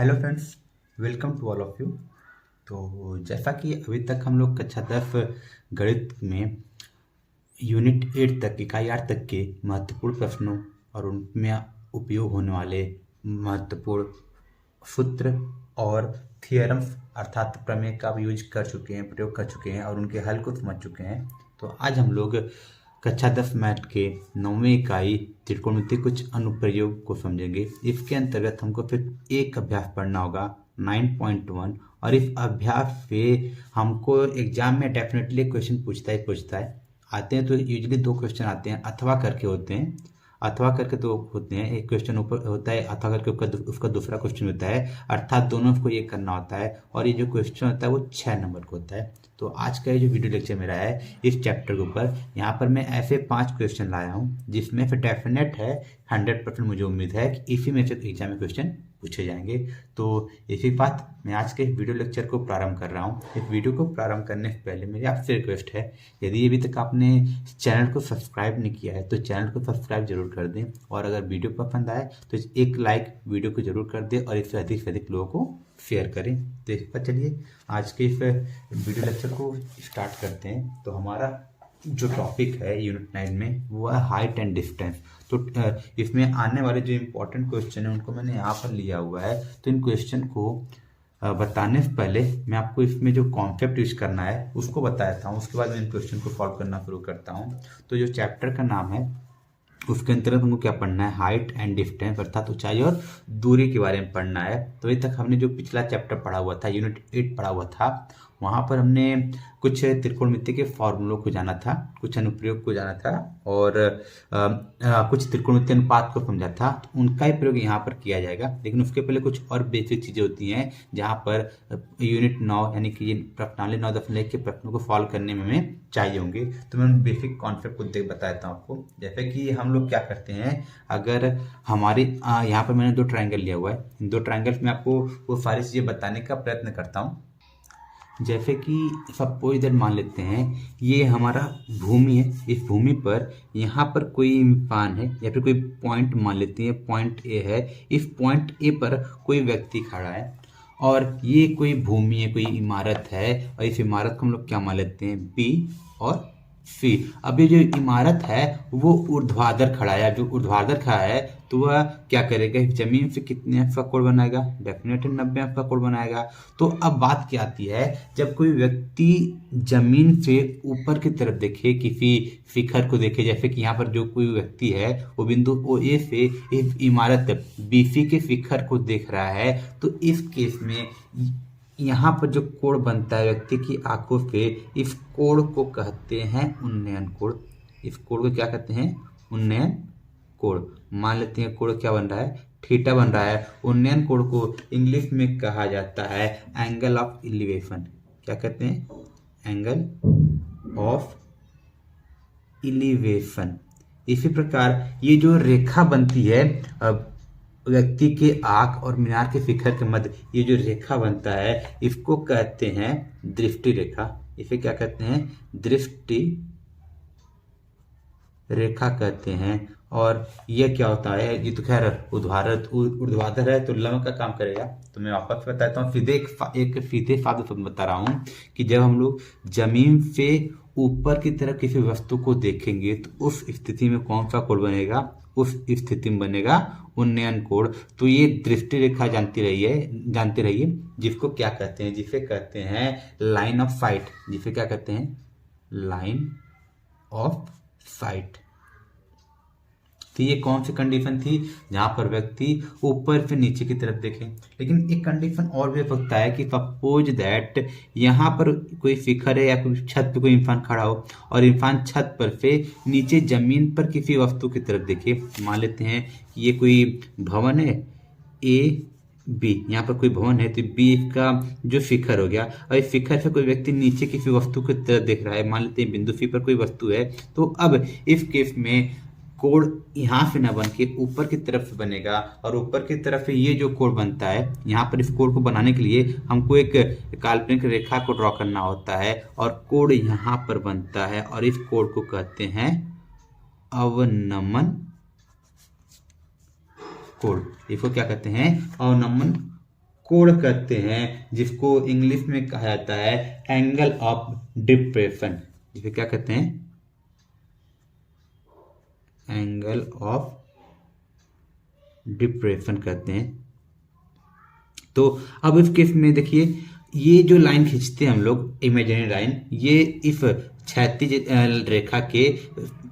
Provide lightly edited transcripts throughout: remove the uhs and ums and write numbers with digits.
Hello friends, welcome to all of you. तो जैसा कि अभी तक हम लोग कक्षा 10 गणित में यूनिट 8 तक इकाई 8 तक के महत्वपूर्ण प्रश्नों और उनमें उपयोग होने वाले महत्वपूर्ण सूत्र और थियरम्स अर्थात प्रमेय का यूज कर चुके हैं, प्रयोग कर चुके हैं और उनके हल को समझ चुके हैं। तो आज हम लोग कक्षा 10 मैथ के 9वीं इकाई त्रिकोणमिति कुछ अनुप्रयोग को समझेंगे। इसके अंतर्गत हमको फिर एक अभ्यास पढ़ना होगा 9.1 और इस अभ्यास से हमको एग्जाम में डेफिनेटली क्वेश्चन पूछता है। आते हैं तो यूजली दो क्वेश्चन आते हैं, अथवा करके होते हैं। अथवा करके दो होते हैं, एक क्वेश्चन ऊपर होता है, अथवा करके उसका दूसरा क्वेश्चन होता है, अर्थात दोनों को ये करना होता है। और ये जो क्वेश्चन होता है वो 6 नंबर का होता है। तो आज का ये जो वीडियो लेक्चर मेरा है इस चैप्टर के ऊपर, यहाँ पर मैं ऐसे 5 क्वेश्चन लाया हूँ जिसमें फिर डेफिनेट है 100% मुझे उम्मीद है कि इसी में से एग्जाम में क्वेश्चन पूछे जाएंगे। तो इसी बात मैं आज के वीडियो लेक्चर को प्रारंभ कर रहा हूँ। इस वीडियो को प्रारंभ करने से पहले मेरी आपसे रिक्वेस्ट है, यदि अभी तक आपने चैनल को सब्सक्राइब नहीं किया है तो चैनल को सब्सक्राइब जरूर कर दें, और अगर वीडियो पसंद आए तो एक लाइक वीडियो को जरूर कर दें और इससे अधिक से अधिक लोगों को शेयर करें। तो इस पर चलिए आज के इस वीडियो लेक्चर को स्टार्ट करते हैं। तो हमारा जो टॉपिक है यूनिट 9 में वो है हाइट एंड डिस्टेंस। तो इसमें आने वाले जो इम्पोर्टेंट क्वेश्चन है उनको मैंने यहाँ पर लिया हुआ है। तो इन क्वेश्चन को बताने से पहले मैं आपको इसमें जो कॉन्सेप्ट यूज करना है उसको बता देता हूँ, उसके बाद मैं इन क्वेश्चन को सॉल्व करना शुरू करता हूँ। तो जो चैप्टर का नाम है उसके अंतर्गत हमको क्या पढ़ना है, हाइट एंड डिस्टेंस अर्थात ऊंचाई और दूरी के बारे में पढ़ना है। तो अभी तक हमने जो पिछला चैप्टर पढ़ा हुआ था, यूनिट 8 पढ़ा हुआ था, वहाँ पर हमने कुछ त्रिकोणमिति के फॉर्मूलों को जाना था, कुछ अनुप्रयोग को जाना था और कुछ त्रिकोणमिति अनुपात को समझा था। तो उनका ही प्रयोग यहाँ पर किया जाएगा, लेकिन उसके पहले कुछ और बेसिक चीज़ें होती हैं जहाँ पर यूनिट 9 यानी कि प्रश्नावली 9.1 के प्रश्नों को सॉल्व करने में हमें चाहिए होंगे। तो मैं बेसिक कॉन्सेप्ट को बता देता हूँ आपको। जैसे कि हम लोग क्या करते हैं, अगर हमारी यहाँ पर मैंने 2 ट्रायंगल लिया हुआ है, इन 2 ट्रायंगल्स में आपको वो सारी चीज़ें बताने का प्रयत्न करता हूँ। जैसे कि सपोज दैट मान लेते हैं ये हमारा भूमि है, इस भूमि पर यहाँ पर कोई इंसान है या फिर कोई पॉइंट मान लेते हैं, पॉइंट ए है। इस पॉइंट ए पर कोई व्यक्ति खड़ा है और ये कोई भूमि है, कोई इमारत है, और इस इमारत को हम लोग क्या मान लेते हैं, बी और सी। अब ये जो इमारत है वो ऊर्ध्वाधर खड़ा है। जो ऊर्ध्वाधर खड़ा है तो वह क्या करेगा, जमीन से कितने अंश का कोण बनाएगा, डेफिनेटली 90 अंश का कोण बनाएगा। तो अब बात क्या आती है, जब कोई व्यक्ति जमीन से ऊपर की तरफ देखे, किसी शिखर को देखे, जैसे कि यहाँ पर जो कोई व्यक्ति है वो बिंदु ओ ए से इस इमारत बीसी के शिखर को देख रहा है, तो इस केस में यहाँ पर जो कोण बनता है व्यक्ति की आंखों से, इस कोण को कहते हैं उन्नयन कोण। इस कोण को क्या कहते हैं, उन्नयन कोण। मान लेते हैं कोण क्या बन रहा है, थीटा बन रहा है। उन्नयन कोण को इंग्लिश में कहा जाता है एंगल ऑफ एलिवेशन। क्या कहते हैं, एंगल ऑफ एलिवेशन। इसी प्रकार ये जो रेखा बनती है व्यक्ति के आंख और मीनार के शिखर के मध्य, ये जो रेखा बनता है इसको कहते हैं दृष्टि रेखा। इसे क्या कहते हैं, दृष्टि रेखा कहते हैं। और यह क्या होता है, ये तो खैर ऊर्ध्वाधर है तो लंब का काम करेगा। तो मैं वापस बताता हूँ, सीधे एक सीधे साधु बता रहा हूँ कि जब हम लोग जमीन से ऊपर की तरफ किसी वस्तु को देखेंगे तो उस स्थिति में कौन सा कोण बनेगा, उस स्थिति में बनेगा उन्नयन कोण। तो ये दृष्टि रेखा जानते रहिए जिसको क्या कहते हैं, जिसे कहते हैं लाइन ऑफ साइट। जिसे क्या कहते हैं, लाइन ऑफ साइट। तो ये कौन सी कंडीशन थी, जहां पर व्यक्ति ऊपर से नीचे की तरफ देखे। लेकिन एक कंडीशन और भी सकता है कि सपोज दैट यहाँ पर कोई शिखर है या कोई छत पे कोई इंसान खड़ा हो और इंसान छत पर से नीचे जमीन पर किसी वस्तु की तरफ देखे। मान लेते हैं कि ये कोई भवन है ए बी, यहाँ पर कोई भवन है तो बी का जो शिखर हो गया, और इस शिखर से कोई व्यक्ति नीचे किसी वस्तु की तरफ देख रहा है। मान लेते हैं बिंदु सी पर कोई वस्तु है। तो अब इस केस में कोण यहाँ से ना बन के ऊपर की तरफ से बनेगा, और ऊपर की तरफ से ये जो कोण बनता है, यहाँ पर इस कोण को बनाने के लिए हमको एक काल्पनिक रेखा को ड्रॉ करना होता है और कोण यहाँ पर बनता है, और इस कोण को कहते हैं अवनमन कोण। इसको क्या कहते हैं, अवनमन कोण कहते हैं, जिसको इंग्लिश में कहा जाता है एंगल ऑफ डिप्रेशन। जिसे क्या कहते हैं? एंगल ऑफ डिप्रेशन कहते हैं। तो अब इस केस में देखिए, ये जो लाइन खींचते हैं हम लोग इमेजिनरी लाइन, ये इस क्षैतिज रेखा के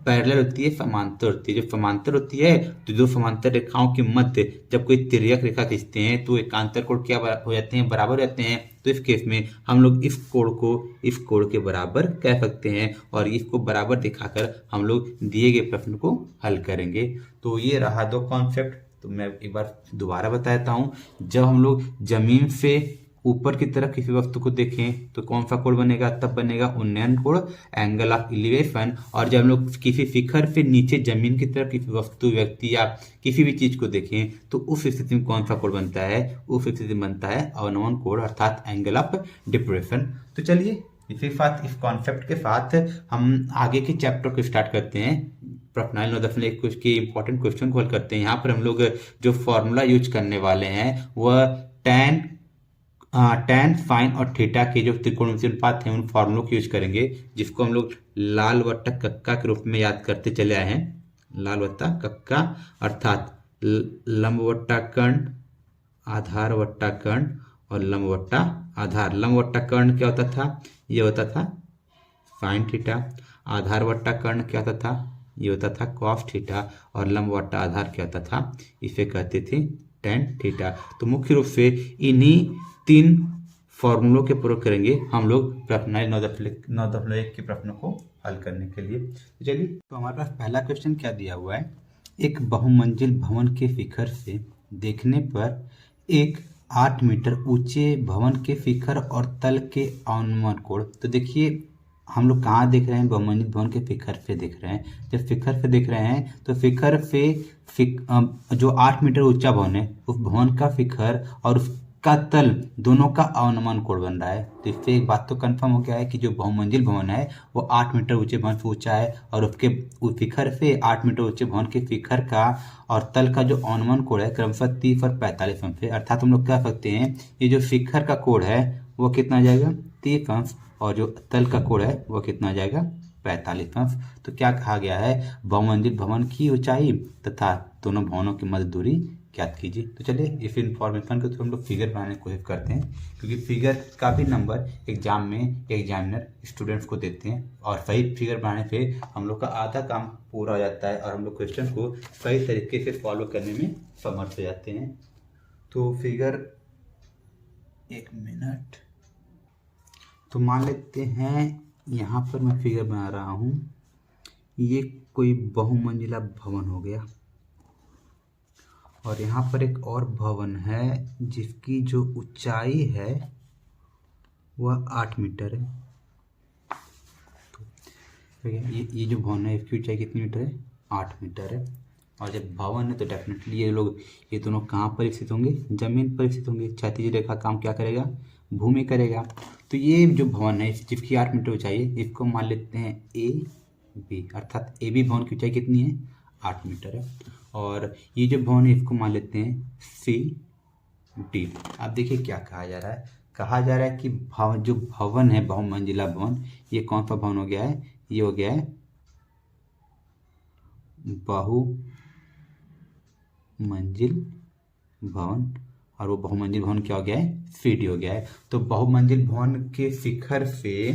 पैरेलल होती है, समांतर होती है। जब समांतर होती है तो दो समांतर रेखाओं के मध्य जब कोई तिर्यक रेखा खींचते हैं तो एकांतर कोण क्या हो जाते हैं? बराबर हो जाते हैं। तो इस केस में हम लोग इस कोण को इस कोण के बराबर कह सकते हैं और इसको बराबर दिखाकर हम लोग दिए गए प्रश्न को हल करेंगे। तो ये रहा दो कॉन्सेप्ट। तो मैं एक बार दोबारा बता देता हूँ। जब हम लोग जमीन से ऊपर की तरफ किसी वस्तु को देखें तो कौन सा कोण बनेगा? तब बनेगा उन्नयन कोण, एंगल ऑफ एलिवेशन। और जब हम लोग किसी शिखर से नीचे जमीन की तरफ किसी वस्तु, व्यक्ति या किसी भी चीज को देखें तो उस स्थिति में कौन सा कोण बनता है? उस स्थिति में बनता है अवनमन कोण अर्थात एंगल ऑफ डिप्रेशन। तो चलिए इसी साथ इस कॉन्सेप्ट के साथ हम आगे के चैप्टर को स्टार्ट करते हैं। प्रश्नावली 9.1 कुछ के इंपॉर्टेंट क्वेश्चन को हल करते हैं। यहाँ पर हम लोग जो फॉर्मूला यूज करने वाले हैं वह tan sin और थीटा के जो त्रिकोणमितीय अनुपात हैं उन फॉर्मूलों को यूज करेंगे, जिसको हम लोग लाल वट्टा कक्का के रूप में याद करते चले आए हैं। लाल वट्टा कक्का अर्थात लंब वट्टा कर्ण, आधार वट्टा कर्ण और लंब वट्टा आधार। लंब वट्टा कर्ण क्या होता था? ये होता था साइन थीटा। आधार वट्टा कर्ण क्या होता था? ये होता था कॉस थीटा। और लंब वट्टा आधार क्या होता था? इसे कहते थे tan थीटा। तो मुख्य रूप से इन्हीं तीन फॉर्मूलों के प्रयोग करेंगे हम लोग प्रश्नावली 9.1 के प्रश्नों को हल करने के लिए। चलिए, तो हमारे पास पहला क्वेश्चन क्या दिया हुआ है? एक बहुमंजिल भवन के शिखर से देखने पर एक 8 मीटर ऊंचे भवन के शिखर और तल के अवनमन कोण। तो देखिए हम लोग कहाँ देख रहे हैं? बहुमंजिल भवन के शिखर पे देख रहे हैं। जब शिखर पे देख रहे हैं तो शिखर पे जो 8 मीटर ऊंचा भवन है उस भवन का शिखर और उसका तल दोनों का अवनमन कोण बन रहा है। तो इससे एक बात तो कंफर्म हो गया है कि जो बहुमंजिल भवन है वो 8 मीटर ऊंचे भवन से ऊंचा है और उसके शिखर से 8 मीटर ऊंचे भवन के शिखर का और तल का जो अवनमन कोण है क्रमशः 30 और 45 अंश है। अर्थात हम लोग कह सकते हैं ये जो शिखर का कोण है वो कितना आ जाएगा? 30 अंश और जो तल का कोण है वो कितना आ जाएगा? 45 अंश। तो क्या कहा गया है? बहुमंजिल भवन की ऊंचाई तथा दोनों भवनों की मध्य दूरी ज्ञात कीजिए। तो चलिए इस इंफॉर्मेशन को तो हम लोग फिगर बनाने की कोशिश करते हैं, क्योंकि फिगर का भी नंबर एग्जाम में एग्जामिनर स्टूडेंट्स को देते हैं और सही फिगर बनाने से हम लोग का आधा काम पूरा हो जाता है और हम लोग क्वेश्चन को सही तरीके से फॉलो करने में समर्थ हो जाते हैं। तो फिगर, एक मिनट, तो मान लेते हैं यहाँ पर मैं फिगर बना रहा हूँ। ये कोई बहुमंजिला भवन हो गया और यहाँ पर एक और भवन है जिसकी जो ऊंचाई है वह 8 मीटर है। तो ये जो भवन है इसकी ऊंचाई कितनी मीटर है? 8 मीटर है। और जब भवन है तो डेफिनेटली ये दोनों कहाँ पर स्थित होंगे? जमीन पर स्थित होंगे। क्षैतिज रेखा काम क्या करेगा? भूमि करेगा। तो ये जो भवन है जिसकी 8 मीटर ऊंचाई है इसको मान लेते हैं ए बी, अर्थात ए बी भवन की ऊंचाई कितनी है? 8 मीटर है। और ये जो भवन है इसको मान लेते हैं सी डी। अब देखिए क्या कहा जा रहा है? कहा जा रहा है कि जो भवन है बहुमंजिला भवन, ये कौन सा भवन हो गया है? ये हो गया है बहुमंजिल भवन। और वो बहुमंजिल भवन क्या हो गया है? सीडी हो गया है। तो बहुमंजिल भवन के शिखर से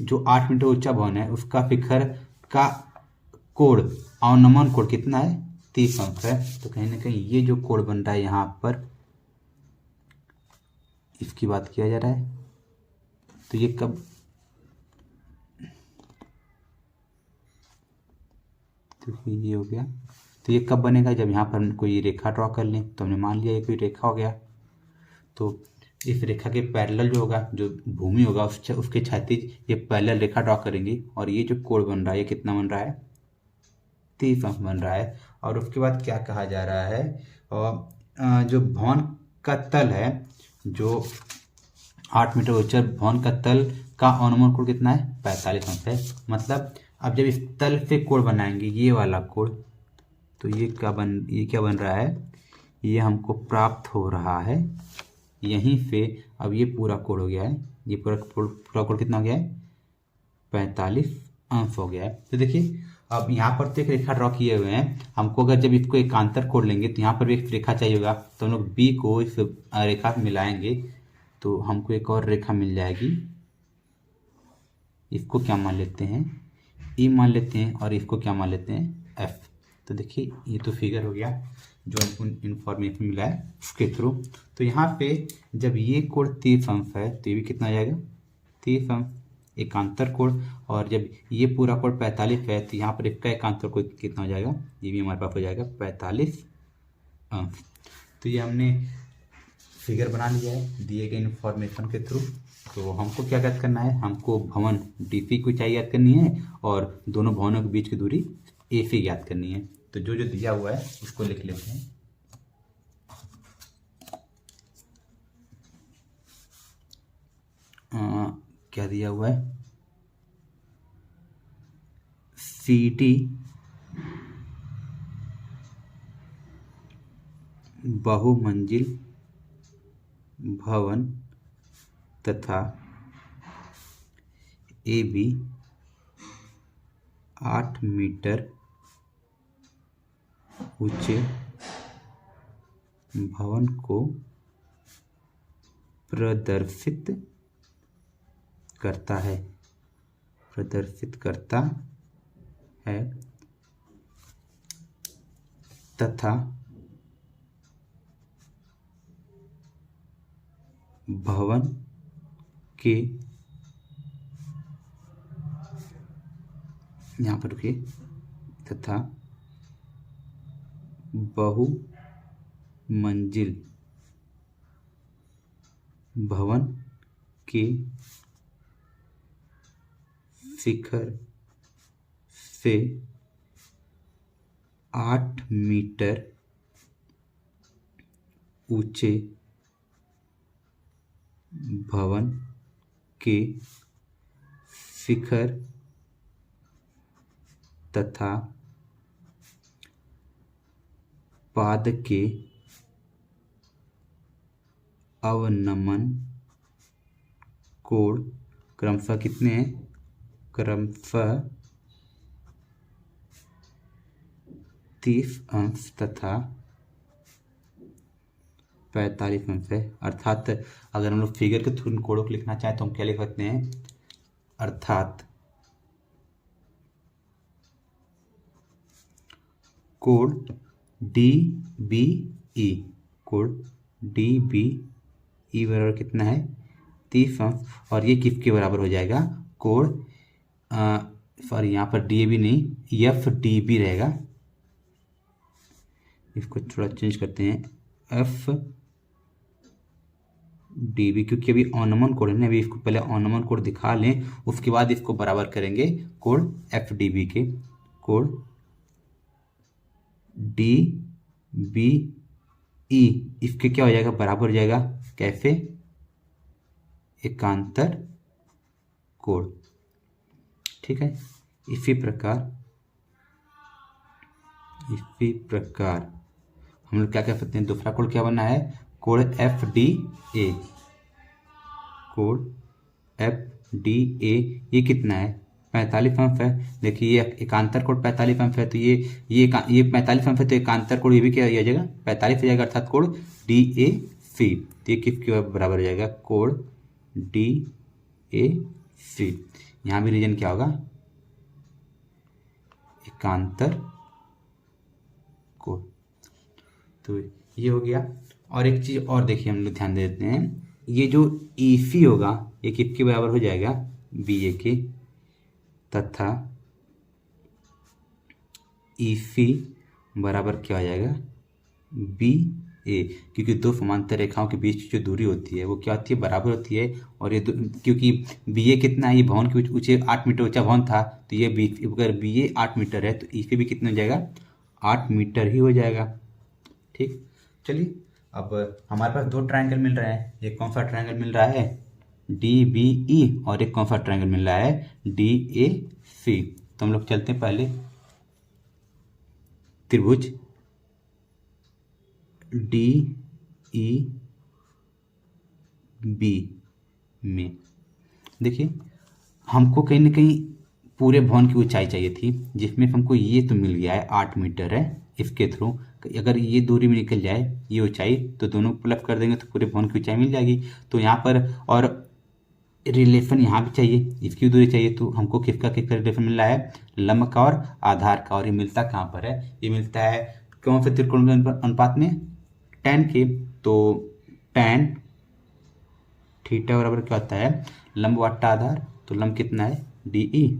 जो 8 मीटर ऊंचा भवन है उसका शिखर का कोण, अवनमन कोण कितना है? 30 अंश है। तो कहीं ना कहीं ये जो कोण बन रहा है यहाँ पर, इसकी बात किया जा रहा है। तो ये कब, तो ये हो गया। तो ये कब बनेगा? जब यहाँ पर कोई रेखा ड्रॉ कर लें। तो हमने मान लिया ये कोई रेखा हो गया। तो इस रेखा के पैरेलल जो होगा, जो भूमि होगा उसके क्षैतिज ये पैरेलल रेखा ड्रॉ करेंगे और ये जो कोण बन रहा है ये कितना बन रहा है? 30 अंश बन रहा है। और उसके बाद क्या कहा जा रहा है? और जो भवन का तल है, जो 8 मीटर ऊंचा भवन का तल का अवनमन कोण कितना है? 45 अंश है। मतलब अब जब इस तल से कोण बनाएंगे, ये वाला कोण, तो ये क्या बन रहा है? ये हमको प्राप्त हो रहा है। यहीं से अब ये पूरा कोण हो गया है, ये पूरा कोण कितना हो गया है, 45 अंश हो गया है। तो देखिए अब यहाँ पर तो एक रेखा ड्रॉ किए हुए हैं, हमको अगर जब इसको एकांतर कोण लेंगे तो यहाँ पर भी एक रेखा चाहिए होगा, तो हम लोग बी को इस रेखा में मिलाएंगे तो हमको एक और रेखा मिल जाएगी। इसको क्या मान लेते हैं, ई मान लेते हैं, और इसको क्या मान लेते हैं, एफ। तो देखिए ये तो फिगर हो गया जो हमको इन्फॉर्मेशन मिला है उसके थ्रू। तो यहाँ पे जब ये कोण 30 अंश है तो ये भी कितना आ जाएगा, 30 अंश एकांतर कोण, और जब ये पूरा कोण 45 है तो यहाँ पर इसका एकांतर कोण कितना हो जाएगा, ये भी हमारे पास हो जाएगा 45 अंश। तो ये हमने फिगर बना लिया है दिए गए इन्फॉर्मेशन के थ्रू। तो हमको क्या ज्ञात करना है, हमको भवन डीपी को ऊंचाई ज्ञात करनी है और दोनों भवनों के बीच की दूरी एसी ज्ञात करनी है। तो जो जो दिया हुआ है उसको लिख लेते हैं। क्या दिया हुआ है, CD बहुमंजिल भवन तथा AB 8 मीटर ऊंचे भवन को प्रदर्शित करता है तथा भवन के, यहाँ पर रुकिए, तथा बहुमंजिल भवन के शिखर से 8 मीटर ऊंचे भवन के शिखर तथा पाद के अवनमन कोण क्रमशः कितने हैं, क्रमशः 30 अंश तथा 45 अंश है। अर्थात अगर हम लोग फिगर के थ्रू कोणों को लिखना चाहें तो हम क्या लिख सकते हैं, अर्थात कोण DBE, कोण DBE बराबर कितना है, 30 अंश, और ये किसके बराबर हो जाएगा, कोण सॉरी यहाँ पर DAB नहीं FDB रहेगा। इसको थोड़ा चेंज करते हैं, FDB, क्योंकि अभी अवनमन कोण है ना, अभी इसको पहले अवनमन कोण दिखा लें उसके बाद इसको बराबर करेंगे कोण FDB के। कोण DBE इसके क्या हो जाएगा, बराबर हो जाएगा, कैसे, एकांतर कोण। ठीक है, इसी प्रकार हम लोग क्या कह सकते हैं, दूसरा कोण क्या बना है, कोण FDA, कोण FDA ये कितना है, 45 अंश है। देखिए ये एकांतर कोण 45 अंश है, तो ये 45 अंश है, तो एकांतर कोण ये भी क्या हो जाएगा, 45 हो जाएगा, अर्थात कोण DAC। तो ये किसके बराबर हो जाएगा, कोण DAC। यहाँ भी रीजन क्या होगा, एकांतर कोण। तो ये हो गया। और एक चीज और देखिए, हम लोग ध्यान देते हैं, ये जो EC होगा ये किसके बराबर हो जाएगा, BA के, तथा EC बराबर क्या हो जाएगा, BA, क्योंकि दो समांतर रेखाओं के बीच जो दूरी होती है वो क्या होती है, बराबर होती है। और ये क्योंकि BA कितना है, ये भवन के ऊंचे 8 मीटर ऊंचा भवन था, तो ये अगर BA 8 मीटर है तो EC भी कितना हो जाएगा, 8 मीटर ही हो जाएगा। ठीक, चलिए अब हमारे पास दो ट्रायंगल मिल रहे हैं, एक कौन सा ट्रायंगल मिल रहा है, DBE, और एक कौन सा ट्रायंगल मिल रहा है, DAC। तो हम लोग चलते हैं पहले त्रिभुज डी ई बी में देखिए हमको कहीं ना कहीं पूरे भवन की ऊंचाई चाहिए थी, जिसमें हमको ये तो मिल गया है 8 मीटर है। इसके थ्रू अगर ये दूरी में निकल जाए ये ऊंचाई तो दोनों प्लस कर देंगे तो पूरे भवन की ऊंचाई मिल जाएगी। तो यहाँ पर और रिलेशन यहाँ भी चाहिए, इसकी दूरी चाहिए, तो हमको किसका रिलेशन मिल रहा है, लंब का और आधार का। और ये मिलता कहाँ पर है, ये मिलता है कौन से त्रिकोण के अनुपात में, tan के। तो tan थीटा बराबर क्या होता है, लंब बटा आधार। तो लंब कितना है डी ई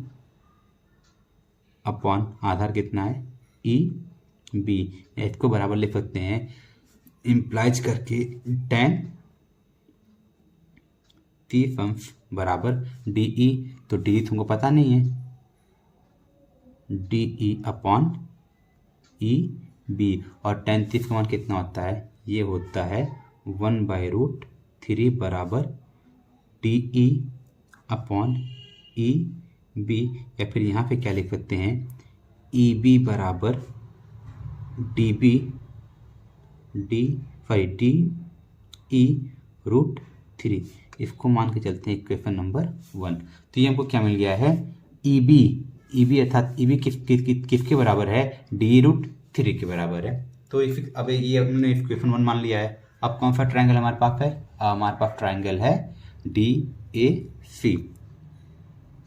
अपॉन आधार कितना है ई बी। इसको बराबर लिख सकते हैं इम्प्लाइज करके tan 30 बराबर डी ई। तो डी तुमको पता नहीं है, D E upon E B. और tan 30 का मान कितना होता है, ये होता है 1/√3 बराबर D E upon E B. या फिर यहाँ पे क्या लिख सकते हैं, ई बी बराबर डी बी डी ई√3। इसको मान के चलते हैं इक्वेशन नंबर 1। तो ये हमको क्या मिल गया है, ई बी अर्थात ई बी किसके बराबर है, डी√3 के बराबर है। तो अब ये हमने इक्वेशन 1 मान लिया है। अब कौन सा ट्रायंगल हमारे पास है, हमारे पास ट्रायंगल है डी ए सी,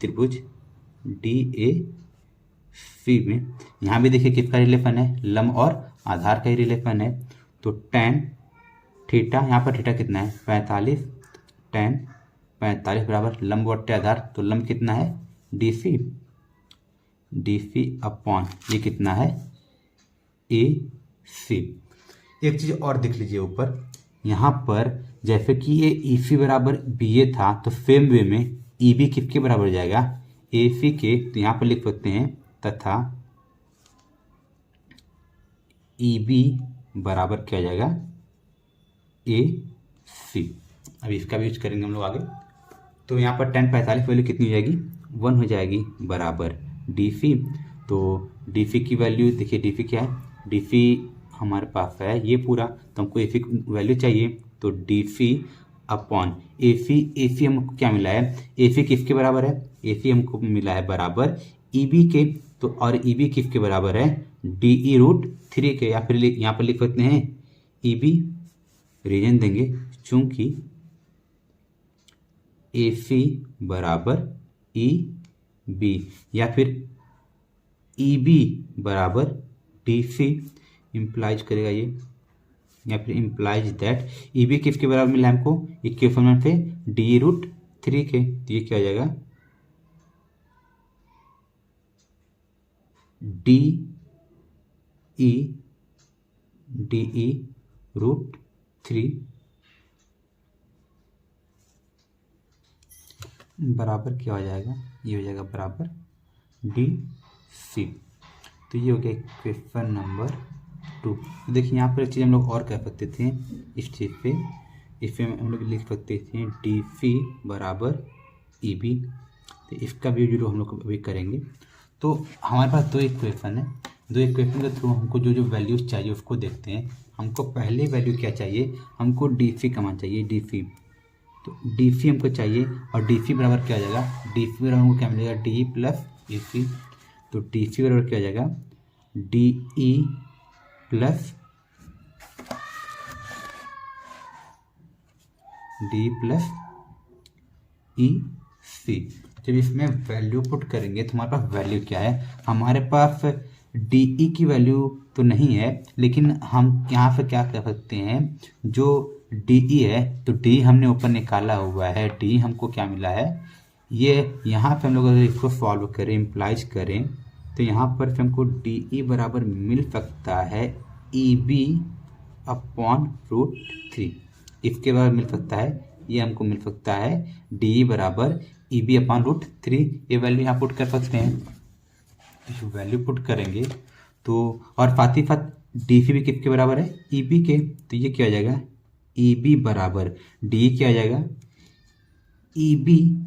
त्रिभुज डी ए सी में यहाँ भी देखिए किसका रिलेशन है, लंब और आधार का ही रिलेशन है। तो tan थीटा, यहाँ पर थीटा कितना है 45, tan 45 बराबर लंब बटे आधार। तो लंब कितना है डी सी अपॉन ये कितना है ए सी। एक चीज़ और देख लीजिए ऊपर, यहाँ पर जैसे कि ये ई सी बराबर बी ए था, तो सेम वे में ई बी किसके बराबर हो जाएगा, ए सी के। तो यहाँ पर लिख सकते हैं तथा ई बी बराबर क्या हो जाएगा ए सी। अब इसका भी यूज करेंगे हम लोग आगे। तो यहाँ पर tan 45 वैल्यू कितनी हो जाएगी, 1 हो जाएगी बराबर डी सी। तो डी सी की वैल्यू देखिए, डी सी क्या है, डी सी हमारे पास है ये पूरा, तो हमको ए सी वैल्यू चाहिए। तो डी सी अपॉन ए सी हमको क्या मिला है, ए सी किसके बराबर है, ए सी हमको मिला है बराबर ई बी के। तो और ई बी किसके बराबर है, डी ई√3 के। या फिर यहाँ पर लिख सकते हैं ई बी, रीजन देंगे चूंकि ए सी बराबर ई बी, या फिर ई बी बराबर डी सी इम्प्लाइज करेगा ये, या फिर इम्प्लाइज दैट ई बी किसके बराबर मिला हमको, इक्वेशन पे डी√3 के। तो ये क्या हो जाएगा डी ई√3 बराबर क्या हो जाएगा, ये हो जाएगा बराबर डी सी। तो ये हो गया क्वेश्चन नंबर 2। तो देखिए यहाँ पर एक चीज़ हम लोग और कह सकते थे इस चीज़ पे, इसमें हम लोग लिख सकते थे डी सी बराबर ई बी। तो इसका भी जो हम लोग अभी करेंगे। तो हमारे पास 2 इक्वेशन है, 2 इक्वेशन के थ्रू हमको जो वैल्यूज चाहिए उसको देखते हैं। हमको पहले वैल्यू क्या चाहिए, हमको डी सी का मान चाहिए, डी सी। तो डी सी हमको चाहिए, और डी सी बराबर क्या आ जाएगा, डी सी बराबर हमको क्या मिलेगा, डी प्लस ए सी। तो डी सी बराबर क्या आ जाएगा, डी ई प्लस ई सी। जब इसमें वैल्यू पुट करेंगे तो हमारे पास वैल्यू क्या है, हमारे पास डी ई की वैल्यू तो नहीं है, लेकिन हम यहाँ से क्या कर सकते हैं, जो डी ई है तो डी हमने ऊपर निकाला हुआ है, डी हमको क्या मिला है, ये यहाँ पे हम लोग अगर इसको सॉल्व करें, इम्प्लाइज करें, तो यहाँ पर हमको डी ई बराबर मिल सकता है ई बी अपॉन √3। इसके बाद मिल सकता है, ये हमको मिल सकता है डी ई बराबर ई बी अपॉन √3। ये वैल्यू यहाँ पुट कर सकते हैं। वैल्यू पुट करेंगे तो, और साथ ही साथ डी सी भी किसके बराबर है, ई बी के। तो ये क्या आ जाएगा, ई बी बराबर डी क्या आ जाएगा, ई बी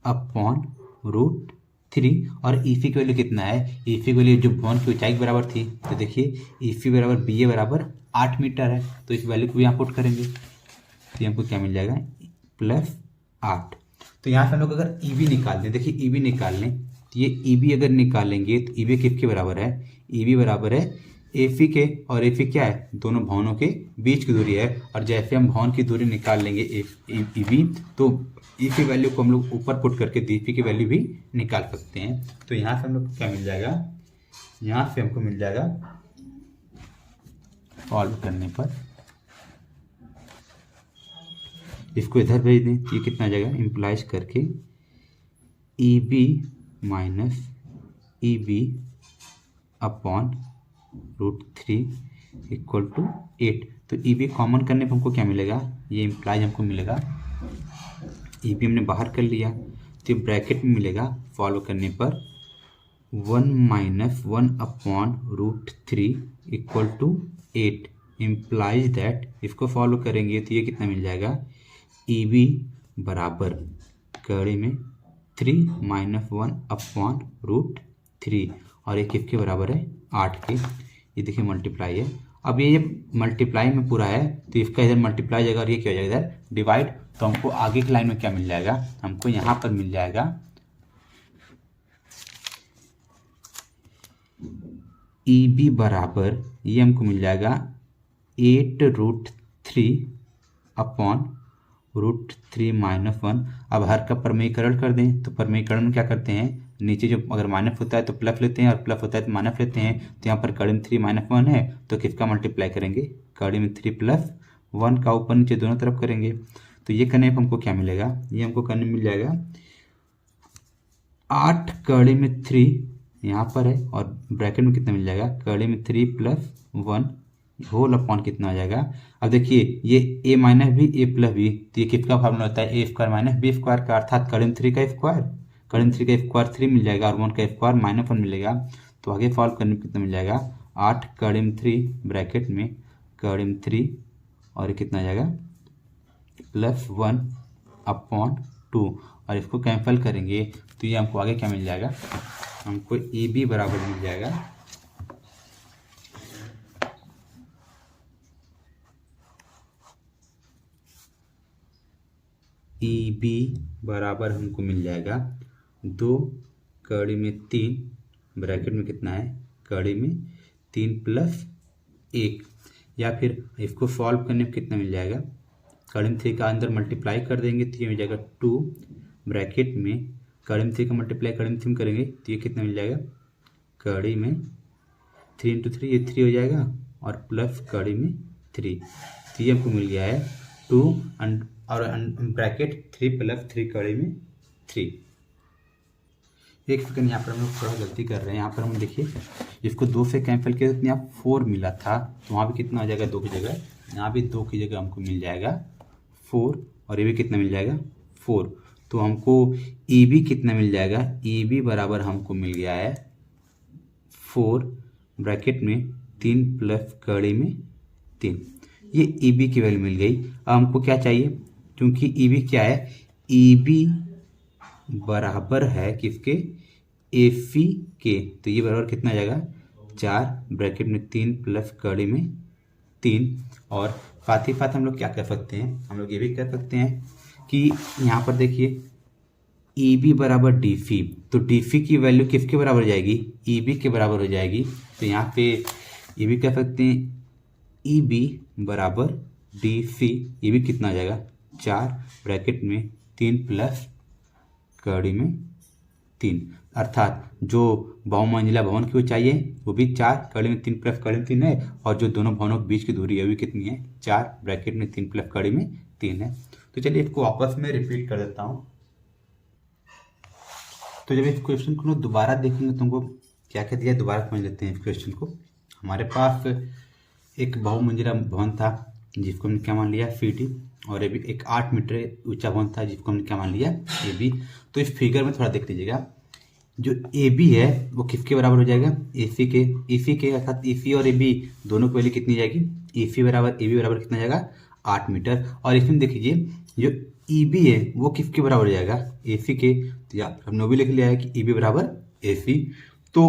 अपॉन √3। 3 और ईफी की वैल्यू कितना है, ईफी की वैल्यू जो भवन की ऊंचाई के बराबर थी, तो देखिए ईफी बराबर बी ए बराबर 8 मीटर है, तो इस वैल्यू को भी यहाँ पुट करेंगे तो हमको क्या मिल जाएगा +8। तो यहाँ पे हम लोग अगर ईबी निकाल दें, देखिए ईबी निकाल लें तो ये ईबी अगर निकालेंगे तो ईबी किसके बराबर है, ईबी बराबर है एफी के, और एफी क्या है, दोनों भवनों के बीच की दूरी है, और जैसे हम भवन की दूरी निकाल लेंगे ईबी तो ई की वैल्यू को हम लोग ऊपर पुट करके डीपी की वैल्यू भी निकाल सकते हैं। तो यहाँ से हम लोग क्या मिल जाएगा, यहाँ से हमको मिल जाएगा सॉल्व करने पर, इसको इधर भेज दें तो ये कितना आ जाएगा, इम्प्लाइज करके E B minus E B upon √3 equal to 8। तो ई बी कॉमन करने पर हमको क्या मिलेगा, ये इम्प्लाइज हमको मिलेगा, ई बी हमने बाहर कर लिया तो ब्रैकेट में मिलेगा फॉलो करने पर 1 - 1 upon √3 equal to 8 implies that, इसको फॉलो करेंगे तो ये कितना मिल जाएगा, ई बी बराबर कड़ी में 3 - 1 अपॉन √3 और ये किसके बराबर है 8 के, ये देखिए मल्टीप्लाई है। अब ये मल्टीप्लाई में पूरा है तो इसका इधर मल्टीप्लाई जाएगा और ये क्या हो जाएगा इधर डिवाइड, तो हमको आगे की लाइन में क्या मिल जाएगा, हमको यहाँ पर मिल जाएगा ई बी बराबर, ये हमको मिल जाएगा 8√3 अपॉन √3 - 1। अब हर का परमेयीकरण कर दें, तो परमेयीकरण में क्या करते हैं, नीचे जो अगर माइनस होता है तो प्लस लेते हैं और प्लस होता है तो माइनस लेते हैं, तो यहाँ पर कड़ी में 3 - 1 है तो किसका मल्टीप्लाई करेंगे, कड़ी में 3 + 1 का ऊपर नीचे दोनों तरफ करेंगे। तो ये करने पर हमको क्या मिलेगा, ये हमको करने मिल जाएगा 8 कड़ी में 3 यहाँ पर है और ब्रैकेट में कितना मिल जाएगा, कड़ी में 3 + 1 होल अपॉन कितना आ जाएगा। अब देखिए ये a minus B a plus B, तो ये किसका फार्मूला होता है, a² - b² का, अर्थात कड़ी में 3 का स्क्वायर, कड़ी में 3 का स्क्वायर 3 मिल जाएगा और 1 का स्क्वायर -1 मिलेगा। तो आगे सॉल्व करने में कितना मिल जाएगा, 8 कड़ी में 3 ब्रैकेट में कड़ी में 3 और ये कितना आ जाएगा +1 अपॉन 2 और इसको कैंसिल करेंगे तो ये हमको आगे क्या मिल जाएगा, हमको ए बी बराबर मिल जाएगा ई बी बराबर हमको मिल जाएगा 2 कड़ी में 3 ब्रैकेट में कितना है, कड़ी में 3 + 1, या फिर इसको सॉल्व करने में कितना मिल जाएगा, कड़ी में 3 का अंदर मल्टीप्लाई कर देंगे तो ये मिल जाएगा 2 ब्रैकेट में कड़ी में 3 का मल्टीप्लाई कड़ी में 3 करेंगे तो ये कितना मिल जाएगा, कड़ी में 3 × 3 ये 3 हो जाएगा और प्लस कड़ी में 3, तो ये हमको मिल गया है 2 और ब्रैकेट 3 + 3 कड़ी में 3। एक सेकंड, यहाँ पर हम लोग थोड़ा गलती कर रहे हैं, यहाँ पर हम देखिए इसको 2 से कैंसिल किया तो यहाँ 4 मिला था, तो वहाँ भी कितना हो जाएगा 2 की जगह, यहाँ भी 2 की जगह हमको मिल जाएगा 4 और ये भी कितना मिल जाएगा 4। तो हमको ई बी कितना मिल जाएगा, ई बी बराबर हमको मिल गया है 4 ब्रैकेट में 3 + कड़ी में 3, ये ई बी की वैल्यू मिल गई। अब हमको क्या चाहिए, क्योंकि ई बी क्या है, ई बी बराबर है किसके, एफी के, तो ये बराबर कितना आ जाएगा 4 ब्रैकेट में 3 + कड़ी में 3। और साथ ही साथ हम लोग क्या कर सकते हैं, हम लोग ये भी कर सकते हैं कि यहाँ पर देखिए ई बी बराबर डी सी, तो डी सी की वैल्यू किसके बराबर हो जाएगी, ई बी के बराबर हो जाएगी। तो यहाँ पे ये भी कह सकते हैं ई बी बराबर डी सी, ये भी कितना आ जाएगा 4 ब्रैकेट में 3 + कड़ी में 3, अर्थात जो बहुमंजिला भवन की ऊंचाई है वो भी 4 कड़ी में 3 + कड़ी में 3 है, और जो दोनों भवनों के बीच की दूरी है वो भी कितनी है 4 ब्रैकेट में 3 + कड़ी में 3 है। तो चलिए इसको आपस में रिपीट कर देता हूँ। तो जब इस क्वेश्चन को लोग दोबारा देखेंगे तो हमको क्या क्या दिया, दोबारा समझ लेते हैं इस क्वेश्चन को। हमारे पास एक बहुमंजिला भवन था जिसको हमने क्या मान लिया सी, और ये भी एक 8 मीटर ऊंचा भवन था जिसको हमने क्या मान लिया ए बी। तो इस फिगर में थोड़ा देख लीजिएगा, जो ए बी है वो किसके बराबर हो जाएगा, ए सी के, अर्थात ए सी और ए बी दोनों की वैल्यू कितनी जाएगी, ए सी बराबर ए बी बराबर कितना जाएगा 8 मीटर। और इसमें देख लीजिए जो ई बी है वो किसके बराबर हो जाएगा, ए सी के। तो यहाँ हमने वो भी लिख लिया है कि ई बी बराबर ए सी। तो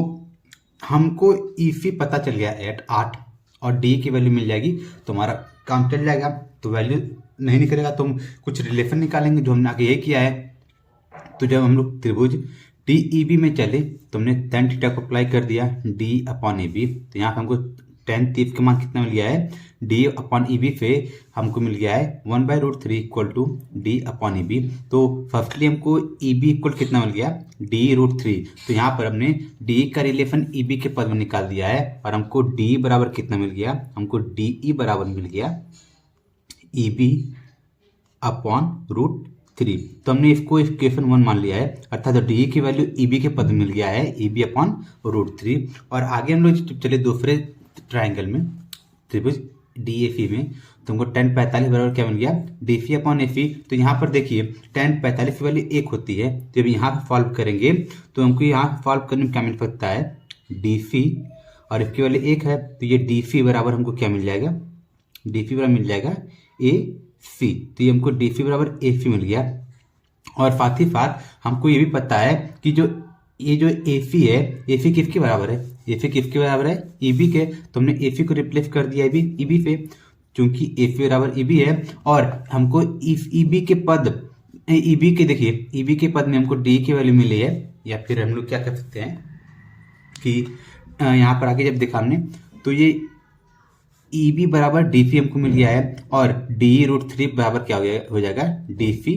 हमको ई सी पता चल गया 8 और डी की वैल्यू मिल जाएगी, तो हमारा काम चल जाएगा। तो वैल्यू नहीं निकलेगा तो हम कुछ रिलेशन निकालेंगे जो हमने आगे ये किया है। तो जब हम लोग त्रिभुज डी ई बी में चले तो हमने tan थीटा को अप्लाई कर दिया डी अपॉन ए बी। तो यहाँ पे हमको tan तीस का मान कितना मिल गया है, डी अपॉन ई बी पे हमको मिल गया है 1/√3 equal to D upon E B. तो फर्स्टली हमको ई बी इक्वल कितना मिल गया, d√3। तो यहाँ पर हमने डी का रिलेशन ई बी के पद में निकाल दिया है और हमको डी बराबर कितना मिल गया, हमको डी ई बराबर मिल गया ई बी अपॉन √3। तो हमने इसको इक्वेशन 1 मान लिया है, अर्थात डी की वैल्यू ई बी के पद में मिल गया है ई बी अपॉन √3। और आगे हम लोग चले दूसरे ट्राइंगल में त्रिभुज डी ए सी में, तो हमको tan 45 बराबर क्या मिल गया, डी सी अपॉन ए सी। तो यहाँ पर देखिए tan 45 की वैल्यू 1 होती है, तो जब यहाँ पर सॉल्व करेंगे तो हमको यहाँ सॉल्व करने में क्या मिल सकता है, डी सी, और इसकी वैल्यू 1 है तो ये डी सी बराबर हमको क्या मिल जाएगा, डी सी बराबर मिल जाएगा ए सी। तो ये हमको डी सी बराबर ए सी मिल गया। और साथ ही साथ हमको ये भी पता है कि ये जो ए सी है, ए सी किसके बराबर है, ए सी किसके बराबर है, ई बी के। तो हमने ए सी को रिप्लेस कर दिया ई बी से, क्योंकि ए सी बराबर ई बी है। और हमको इस ई बी के पद, ई बी के देखिए ई बी के पद में हमको डी की वैल्यू मिली है, या फिर हम लोग क्या कर सकते हैं कि यहाँ पर आगे जब देखा हमने तो ये ई बी बराबर डी सी हमको मिल गया है और d√3 बराबर क्या हो जाएगा डी सी,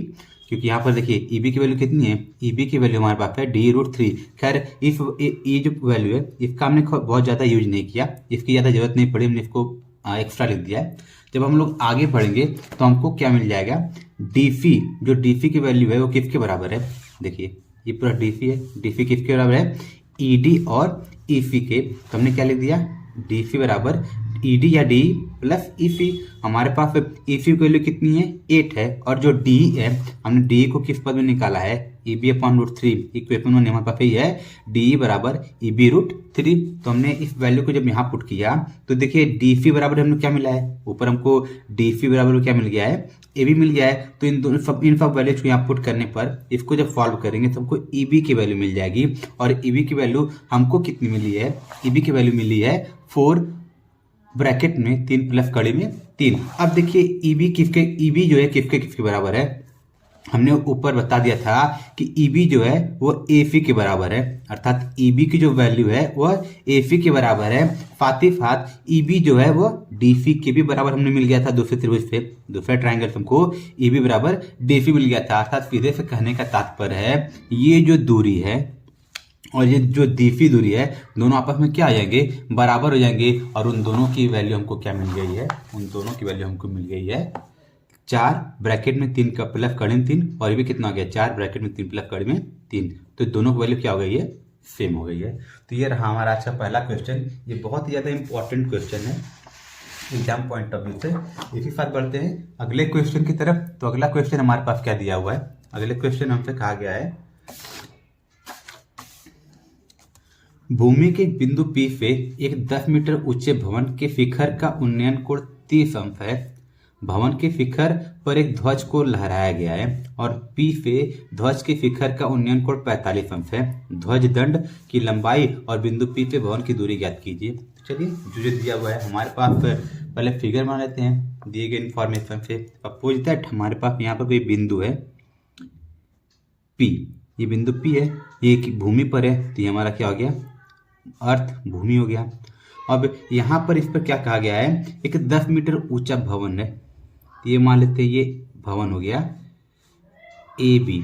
क्योंकि यहाँ पर देखिए ई बी की वैल्यू कितनी है, ई बी की वैल्यू हमारे पास है d√3। खैर इस ये जो वैल्यू है इसका हमने बहुत ज़्यादा यूज नहीं किया, इसकी ज़्यादा जरूरत नहीं पड़ी, हमने इसको एक्स्ट्रा लिख दिया है। जब हम लोग आगे बढ़ेंगे तो हमको क्या मिल जाएगा, डी सी, जो डी सी की वैल्यू है वो किसके बराबर है, देखिए ये पूरा डी सी है, डी सी किसके बराबर है, ई डी और ई सी के। तो हमने क्या लिख दिया, डी सी बराबर ई डी या डी प्लस ई सी। हमारे पास ई सी की वैल्यू कितनी है, 8 है, और जो डी है हमने डी को किस पद में निकाला है, ई बी अपॉन √3। इक्वेशन में हमारे पास यही है डी बराबर ई बी √3। तो हमने इस वैल्यू को जब यहाँ पुट किया तो देखिए डी सी बराबर हमने क्या मिला है, ऊपर हमको डी सी बराबर क्या मिल गया है, ए बी मिल गया है। तो इन सब वैल्यूज को यहाँ पुट करने पर इसको जब सॉल्व करेंगे तो हमको ई बी की वैल्यू मिल जाएगी। और ई बी की वैल्यू हमको कितनी मिली है, ई बी की वैल्यू मिली है 4 ब्रैकेट में 3 प्लस कड़ी में 3। अब देखिए ई बी किसके, ई बी जो है किसके बराबर है, हमने ऊपर बता दिया था कि ई बी जो है वो ए सी के बराबर है, अर्थात ई बी की जो वैल्यू है वह ए सी के बराबर है। साथ ही साथ ई बी जो है वो डी सी के भी बराबर हमने मिल गया था दूसरे त्रिभुज से, दूसरे ट्राइंगल से हमको ई बी बराबर डी सी मिल गया था। अर्थात सीधे से कहने का तात्पर्य है ये जो दूरी है और ये जो दीफी दूरी है दोनों आपस में क्या आ जाएंगे, बराबर हो जाएंगे। और उन दोनों की वैल्यू हमको क्या मिल गई है, उन दोनों की वैल्यू हमको मिल गई है 4 ब्रैकेट में 3 का प्लस कड़ी में 3, और ये भी कितना हो गया 4 ब्रैकेट में 3 प्लस कड़ी में 3। तो दोनों की वैल्यू क्या हो गई है, सेम हो गई है। तो ये रहा हमारा अच्छा पहला क्वेश्चन। ये बहुत ही ज़्यादा इंपॉर्टेंट क्वेश्चन है एग्जाम पॉइंट ऑफ व्यू से। इसी साथ बढ़ते हैं अगले क्वेश्चन की तरफ। तो अगला क्वेश्चन हमारे पास क्या दिया हुआ है, अगले क्वेश्चन हमसे कहा गया है भूमि के बिंदु P से एक 10 मीटर ऊंचे भवन के शिखर का उन्नयन कोण 30 अंश है। भवन के शिखर पर एक ध्वज को लहराया गया है और P से ध्वज के शिखर का उन्नयन कोण 45 अंश है। ध्वज दंड की लंबाई और बिंदु P से भवन की दूरी ज्ञात कीजिए। चलिए जो दिया हुआ है हमारे पास पहले फिगर बना लेते हैं दिए गए इन्फॉर्मेशन से। सपोज दैट हमारे पास यहाँ पर कोई बिंदु है P, ये बिंदु P है, ये भूमि पर है, तो ये हमारा क्या हो गया, अर्थ भूमि हो गया। अब यहाँ पर इस पर क्या कहा गया है, एक 10 मीटर ऊंचा भवन है, ये मान लेते हैं ये भवन हो गया ए बी,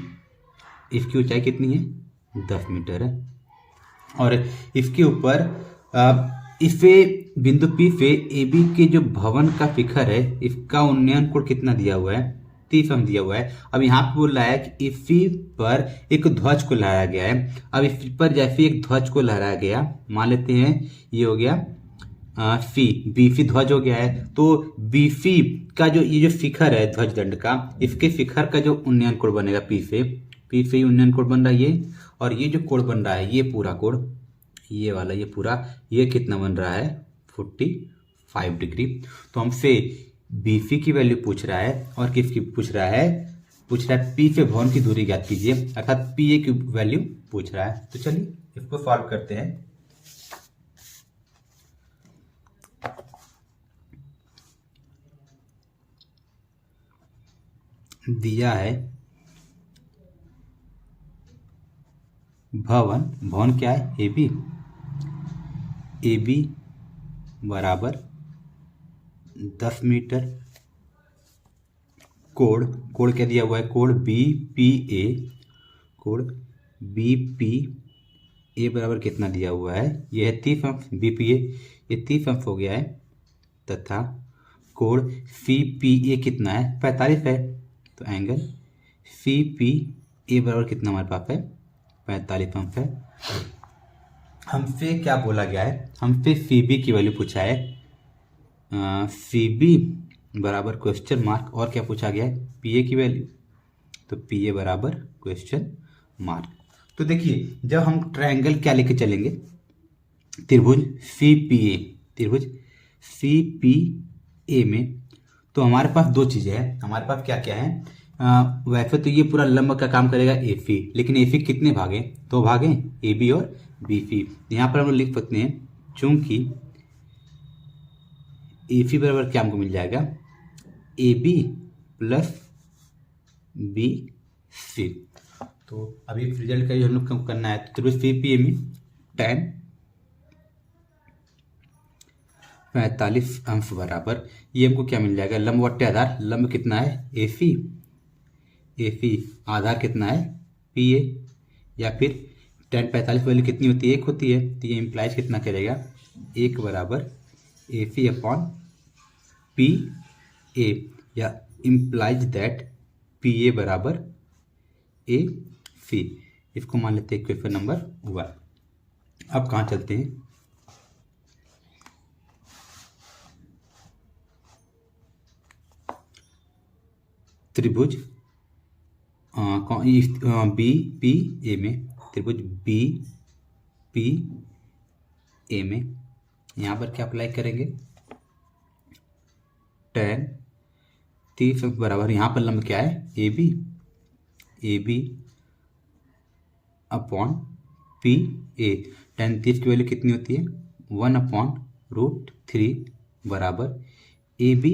इसकी ऊंचाई कितनी है 10 मीटर है। और इसके ऊपर इसे बिंदु P से ए बी के जो भवन का शिखर है इसका उन्नयन कोण कितना दिया हुआ है, 30 अंश दिया हुआ है। अब यहाँ पे बोल रहा है कि इसी पर एक ध्वज को लहराया गया है। अब इस पर जैसे एक ध्वज को लहराया गया, मान लेते हैं ये हो गया सी, बीसी ध्वज हो गया है। तो बीसी का जो ये जो शिखर है ध्वज दंड का, इसके शिखर का जो उन्नयन कोण बनेगा पी से उन्नयन कोण बन रहा है ये, और ये जो कोण बन रहा है ये पूरा कोण, ये वाला ये पूरा, ये कितना बन रहा है 45 डिग्री। तो हमसे BC की वैल्यू पूछ रहा है और किसकी पूछ रहा है, पूछ रहा है पी पे भवन की दूरी ज्ञात कीजिए, अर्थात पी ए की वैल्यू पूछ रहा है। तो चलिए इसको सॉल्व करते हैं। दिया है भवन, भवन क्या है ए बी, ए बी बराबर 10 मीटर, कोण, कोण क्या दिया हुआ है, कोण बी पी ए, कोण बी पी ए बराबर कितना दिया हुआ है, यह है 30 अंश, बी पी ए ये 30 अंश हो गया है, तथा कोण सी पी ए कितना है 45 है। तो एंगल सी पी ए बराबर कितना हमारे पास है 45 अंश है। हमसे क्या बोला गया है, हमसे सी बी की वैल्यू पूछा है, सी बी बराबर क्वेश्चन मार्क, और क्या पूछा गया है पी ए की वैल्यू, तो पी ए बराबर क्वेश्चन मार्क। तो देखिए जब हम ट्रायंगल क्या लेके चलेंगे, त्रिभुज सी पी ए, त्रिभुज सी पी ए में तो हमारे पास दो चीज़ें हैं, हमारे पास क्या क्या है, वैसे तो ये पूरा लंब का काम करेगा ए सी, लेकिन ए सी कितने भागे, दो भागे ए बी और बी सी। यहाँ पर हम लोग लिख सकते हैं चूंकि ए सी बराबर क्या हमको मिल जाएगा A B plus B C. तो अभी रिजल्ट का हम लोग कम करना है, तो त्रिभुज सी पी ए में tan 45 अंश बराबर ये हमको क्या मिल जाएगा, लंब बट्टे आधार, लंब कितना है ए सी, ए सी आधार कितना है पी ए, या फिर tan 45 वैल्यू कितनी होती है 1 होती है, तो ये इम्प्लाइज कितना करेगा 1 बराबर A C upon P A, या इम्प्लाइज दैट पी ए बराबर ए सी। इसको मान लेते हैं क्वेश्चन नंबर 1। अब कहाँ चलते हैं, त्रिभुज बी पी ए में, त्रिभुज बी पी ए में यहाँ पर क्या अप्लाई करेंगे, tan 30 बराबर यहाँ पर लंब क्या है A B, A B upon P A, tan 30 की वैल्यू कितनी होती है 1/√3 बराबर A B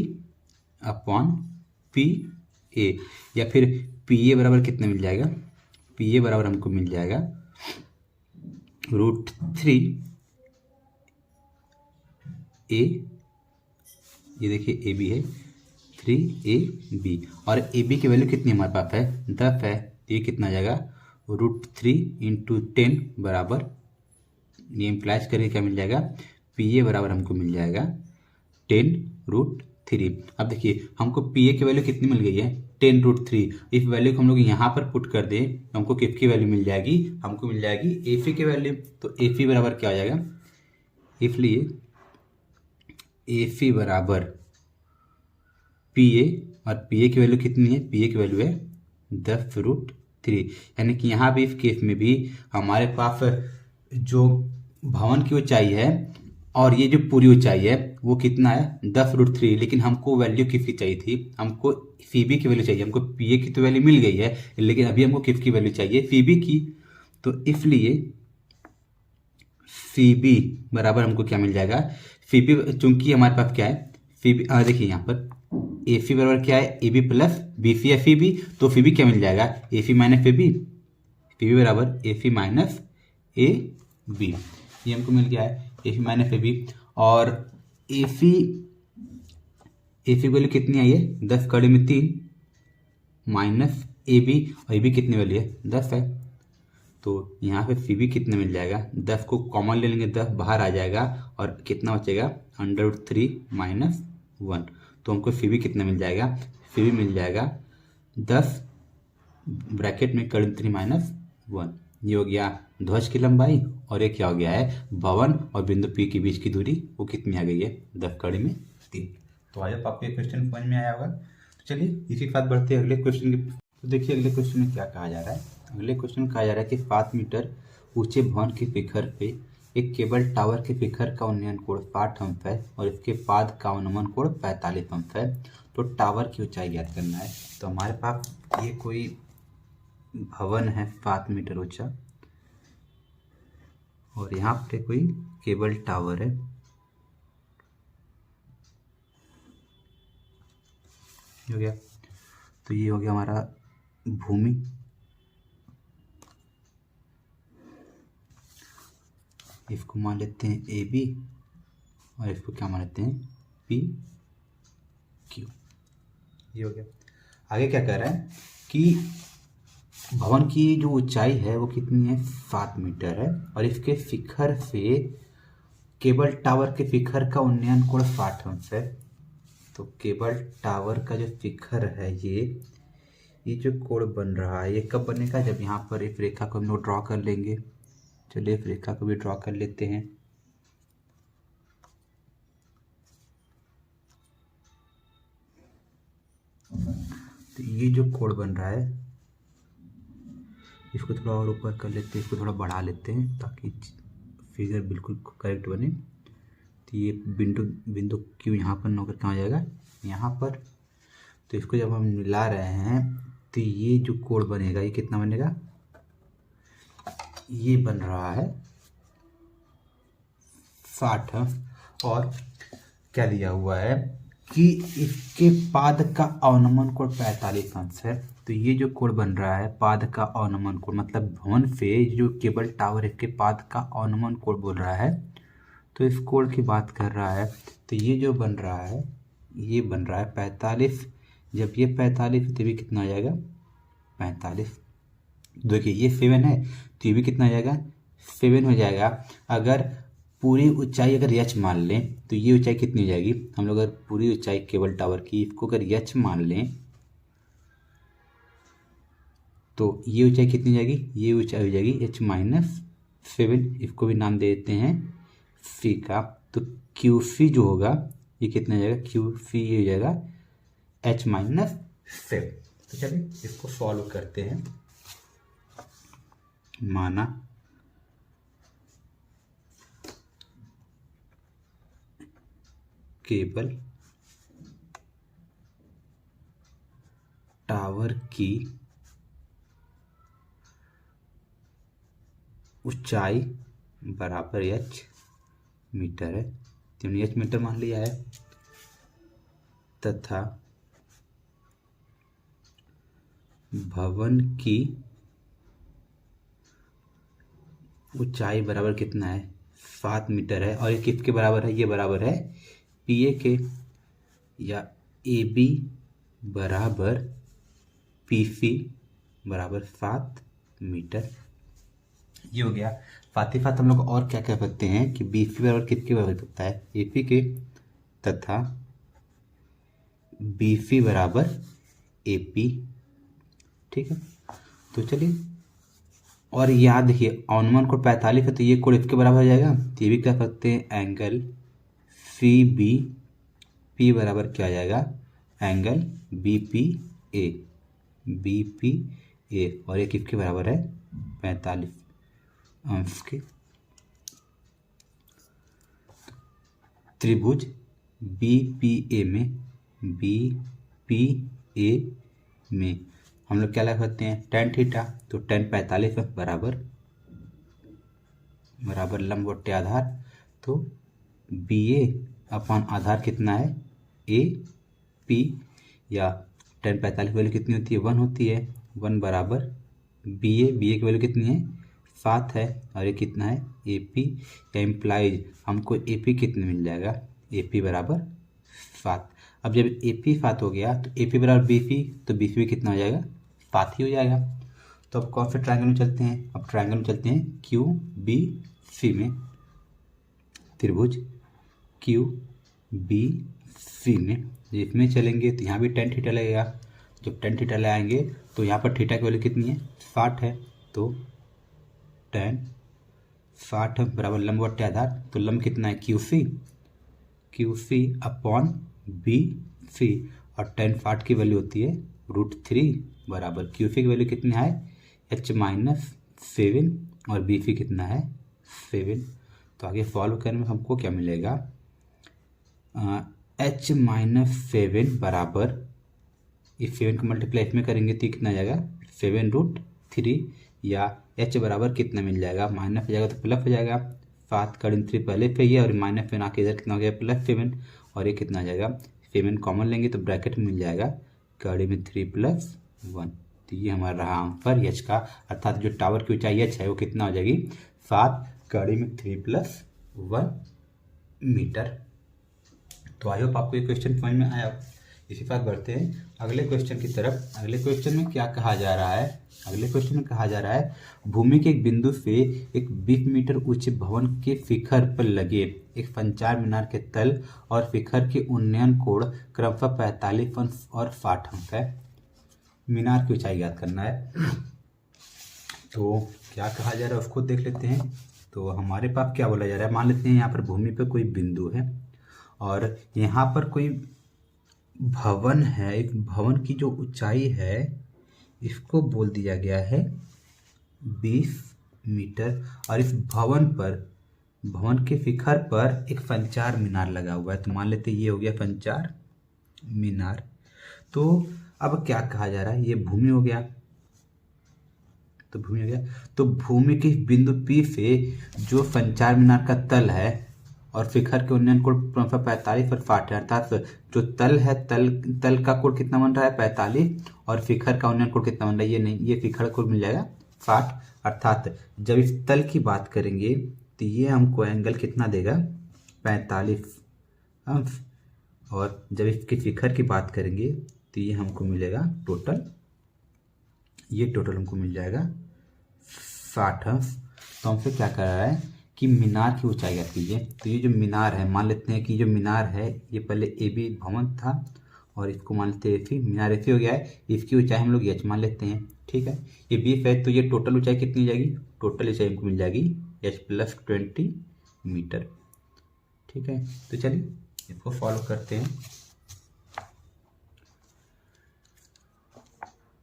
upon P A, या फिर पी ए बराबर कितना मिल जाएगा, पी ए बराबर हमको मिल जाएगा √3 ए, ये देखिए ए बी है 3AB, और ए बी की वैल्यू कितनी हमारे पास है 10 है, तो ये कितना आ जाएगा √3 × 10 बराबर, ये इम्प्लाइज करके क्या मिल जाएगा पी ए बराबर हमको मिल जाएगा 10√3। अब देखिए हमको पी ए की वैल्यू कितनी मिल गई है 10√3, इस वैल्यू को हम लोग यहाँ पर पुट कर दें तो हमको किसकी वैल्यू मिल जाएगी, हमको मिल जाएगी ए सी की वैल्यू। तो ए सी बराबर क्या हो जाएगा, इसलिए ए सी बराबर पी ए, और पी ए की वैल्यू कितनी है, पी ए की वैल्यू है 10√3, यानी कि यहाँ भी इस केस में भी हमारे पास जो भवन की ऊंचाई है और ये जो पूरी ऊंचाई है वो कितना है 10√3, लेकिन हमको वैल्यू किसकी चाहिए थी, हमको सी बी की वैल्यू चाहिए, हमको पी ए की तो वैल्यू मिल गई है, लेकिन अभी हमको किसकी वैल्यू चाहिए सी बी की। तो इसलिए सी बी बराबर हमको क्या मिल जाएगा, सी बी चूंकि हमारे पास क्या है सी बी, देखिए यहाँ पर ए सी बराबर क्या है A B plus B C या सी बी, तो सी बी क्या मिल जाएगा A C minus A B, C B बराबर A C minus A B, ये हमको मिल गया है ए सी माइनस ए बी। और ए सी वैल्यू कितनी आई है 10 कड़ी में 3 माइनस ए बी, और ए बी कितनी वैल्यू है 10 है, तो यहाँ पे सी बी कितने मिल जाएगा 10 को कॉमन ले लेंगे 10 बाहर आ जाएगा और कितना बचेगा √3 - 1, तो हमको सी बी कितना मिल जाएगा, सी बी मिल जाएगा 10 ब्रैकेट में कड़ी 3 - 1, ये हो गया ध्वज की लंबाई, और ये क्या हो गया है भवन और बिंदु पी के बीच की दूरी, वो कितनी आ गई है 10 कड़ी में 3। तो आइए आपको ये क्वेश्चन समझ में आया होगा। तो चलिए इसी के साथ बढ़ते हैं अगले क्वेश्चन की। तो देखिए अगले क्वेश्चन में क्या कहा जा रहा है, अगले क्वेश्चन में कहा जा रहा है कि 7 मीटर ऊंचे भवन के शिखर पे एक केबल टावर के शिखर का उन्नयन कोण 60 अंश है और इसके पाद का अनुमान कोण 45 अंश है। तो टावर की ऊंचाई ज्ञात करना है। तो हमारे पास ये कोई भवन है 7 मीटर ऊंचा और यहाँ पे कोई केबल टावर है। हो गया। तो ये हो गया हमारा भूमि। इसको मान लेते हैं ए बी और इसको क्या मान लेते हैं पी क्यू। ये हो गया। आगे क्या कह रहा है कि भवन की जो ऊंचाई है वो कितनी है 7 मीटर है और इसके शिखर से केबल टावर के शिखर का उन्नयन कोण 60 अंश है। तो केबल टावर का जो शिखर है ये जो कोण बन रहा है ये कब बनेगा, जब यहाँ पर एक रेखा को हम लोग ड्रॉ कर लेंगे। चलिए इस रेखा को भी ड्रॉ कर लेते हैं। तो ये जो कोण बन रहा है इसको थोड़ा और ऊपर कर लेते हैं, इसको थोड़ा बढ़ा लेते हैं ताकि फिगर बिल्कुल करेक्ट बने। तो ये बिंदु क्यू यहाँ पर नौकर कहाँ जाएगा यहाँ पर। तो इसको जब हम मिला रहे हैं तो ये जो कोण बनेगा ये कितना बनेगा, ये बन रहा है 60। और क्या दिया हुआ है कि इसके पाद का अवनमन कोण 45 अंश है। तो ये जो कोण बन रहा है पाद का अवनमन कोण मतलब भवन से जो केबल टावर इसके पाद का अवनमन कोण बोल रहा है। तो इस कोण की बात कर रहा है। तो ये जो बन रहा है ये बन रहा है 45। जब ये 45 तो भी कितना आ जाएगा 45। देखिए ये 7 है तो ये भी कितना आ जाएगा 7 हो जाएगा। अगर पूरी ऊंचाई अगर यच मान लें तो ये ऊंचाई कितनी हो जाएगी, हम लोग अगर पूरी ऊंचाई केबल टावर की इसको अगर यच मान लें तो ये ऊंचाई कितनी हो जाएगी, ये ऊंचाई हो जाएगी h-7। इसको भी नाम दे देते हैं सी का। तो क्यू सी जो होगा ये कितना हो जाएगा क्यू सी ये हो जाएगा h-7। तो चलिए इसको सॉल्व करते हैं। माना केबल टावर की ऊंचाई बराबर h मीटर है, तो हमने h मीटर मान लिया है, तथा भवन की ऊंचाई बराबर कितना है 7 मीटर है। और ये किसके बराबर है, ये बराबर है पी ए के, या ए बी बराबर पी सी बराबर 7 मीटर। ये हो गया। साथ ही साथ हम लोग और क्या कह सकते हैं कि बी सी बराबर किसके बराबर होता है ए पी के, तथा बी सी बराबर ए पी। ठीक है। तो चलिए और याद देखिए अवनमन कोण 45 है तो ये कोण इसके बराबर हो जाएगा। तो ये भी कह सकते हैं एंगल सी बी पी बराबर क्या आ जाएगा angle B P A, B P A. और ये किसके बराबर है 45 अंश के। त्रिभुज बी पी ए में हम लोग क्या लगा सकते हैं tan थीटा। तो tan 45 बराबर लंबवत आधार। तो बी ए अपॉन आधार कितना है ए पी, या tan 45 की वैल्यू कितनी होती है 1 होती है। 1 बराबर बी ए की वैल्यू कितनी है 7 है, और ये कितना है ए पी, या इम्प्लाइज हमको ए पी कितने मिल जाएगा ए पी बराबर 7। अब जब ए पी 7 हो गया तो ए पी बराबर बी सी, तो बी सी भी कितना हो जाएगा 7 ही हो जाएगा। तो अब कौन से ट्रायंगल में चलते हैं, अब ट्रायंगल में चलते हैं क्यू बी सी में। त्रिभुज क्यू बी सी में इसमें चलेंगे तो यहाँ भी tan थीटा लगेगा। जब tan थीटा लगाएंगे तो यहाँ पर थीटा की वैल्यू कितनी है 60 है। तो tan 60 बराबर लंबवत आधार। तो लंब कितना है Q C upon B C, और tan 60 की वैल्यू होती है √3 बराबर क्यू सी की वैल्यू कितनी है h-7 और बी सी कितना है 7। तो आगे सॉल्व करने में हमको क्या मिलेगा एच माइनस 7 बराबर, इस 7 को मल्टीप्लाई इसमें करेंगे तो कितना आ जाएगा 7√3, या एच बराबर कितना मिल जाएगा, माइनस हो जाएगा तो प्लस हो जाएगा, 7 का 3 पहले पे ही है और माइनस में आके इधर कितना हो गया +7, और ये कितना आ जाएगा 7 कॉमन लेंगे तो ब्रैकेट में मिल जाएगा कड़ी में 3 + 1। तो ये हमारा रहा आंसर एच का, अर्थात जो टावर की ऊंचाई एच है वो कितना हो जाएगी 7 कड़ी में 3 + 1 मीटर। तो आई होप आपको ये क्वेश्चन समझ में आया। इसी बात बढ़ते हैं अगले क्वेश्चन की तरफ। अगले क्वेश्चन में क्या कहा जा रहा है, अगले क्वेश्चन में कहा जा रहा है भूमि के एक बिंदु से एक 20 मीटर ऊंचे भवन के शिखर पर लगे एक संचार मीनार के तल और शिखर के उन्नयन कोण क्रमशः 45 अंश और 60 अंश है। मीनार की ऊंचाई ज्ञात करना है। तो क्या कहा जा रहा है उसको देख लेते हैं। तो हमारे पास क्या बोला जा रहा है, मान लेते हैं यहाँ पर भूमि पर कोई बिंदु है और यहाँ पर कोई भवन है, एक भवन की जो ऊंचाई है इसको बोल दिया गया है 20 मीटर, और इस भवन पर, भवन के शिखर पर एक संचार मीनार लगा हुआ है। तो मान लेते ये हो गया संचार मीनार। तो अब क्या कहा जा रहा है, ये भूमि हो गया, तो भूमि हो गया, तो भूमि के बिंदु P से जो संचार मीनार का तल है और शिखर के उन्नयन कोण 45 और 60 है, अर्थात जो तल है तल का कोण कितना बन रहा है 45 और शिखर का उन्नयन कोण कितना बन रहा है, ये नहीं, ये शिखर कोण मिल जाएगा 60। अर्थात जब इस तल की बात करेंगे तो ये हमको एंगल कितना देगा 45 अंश, और जब इसके शिखर की बात करेंगे तो ये हमको मिलेगा टोटल, ये टोटल हमको मिल जाएगा 60 अंश। तो हमसे क्या कर रहा है कि मीनार की ऊंचाई ज्ञात कीजिए। तो ये जो मीनार है, मान लेते हैं कि जो मीनार है ये पहले ए बी भवन था और इसको मान लेते हैं एफी, मीनार एफी हो गया है, इसकी ऊंचाई हम लोग एच मान लेते हैं, ठीक है। ये बी है तो ये टोटल ऊंचाई कितनी हो जाएगी, टोटल ऊंचाई हमको मिल जाएगी एच + 20 मीटर, ठीक है। तो चलिए इसको फॉलो करते हैं।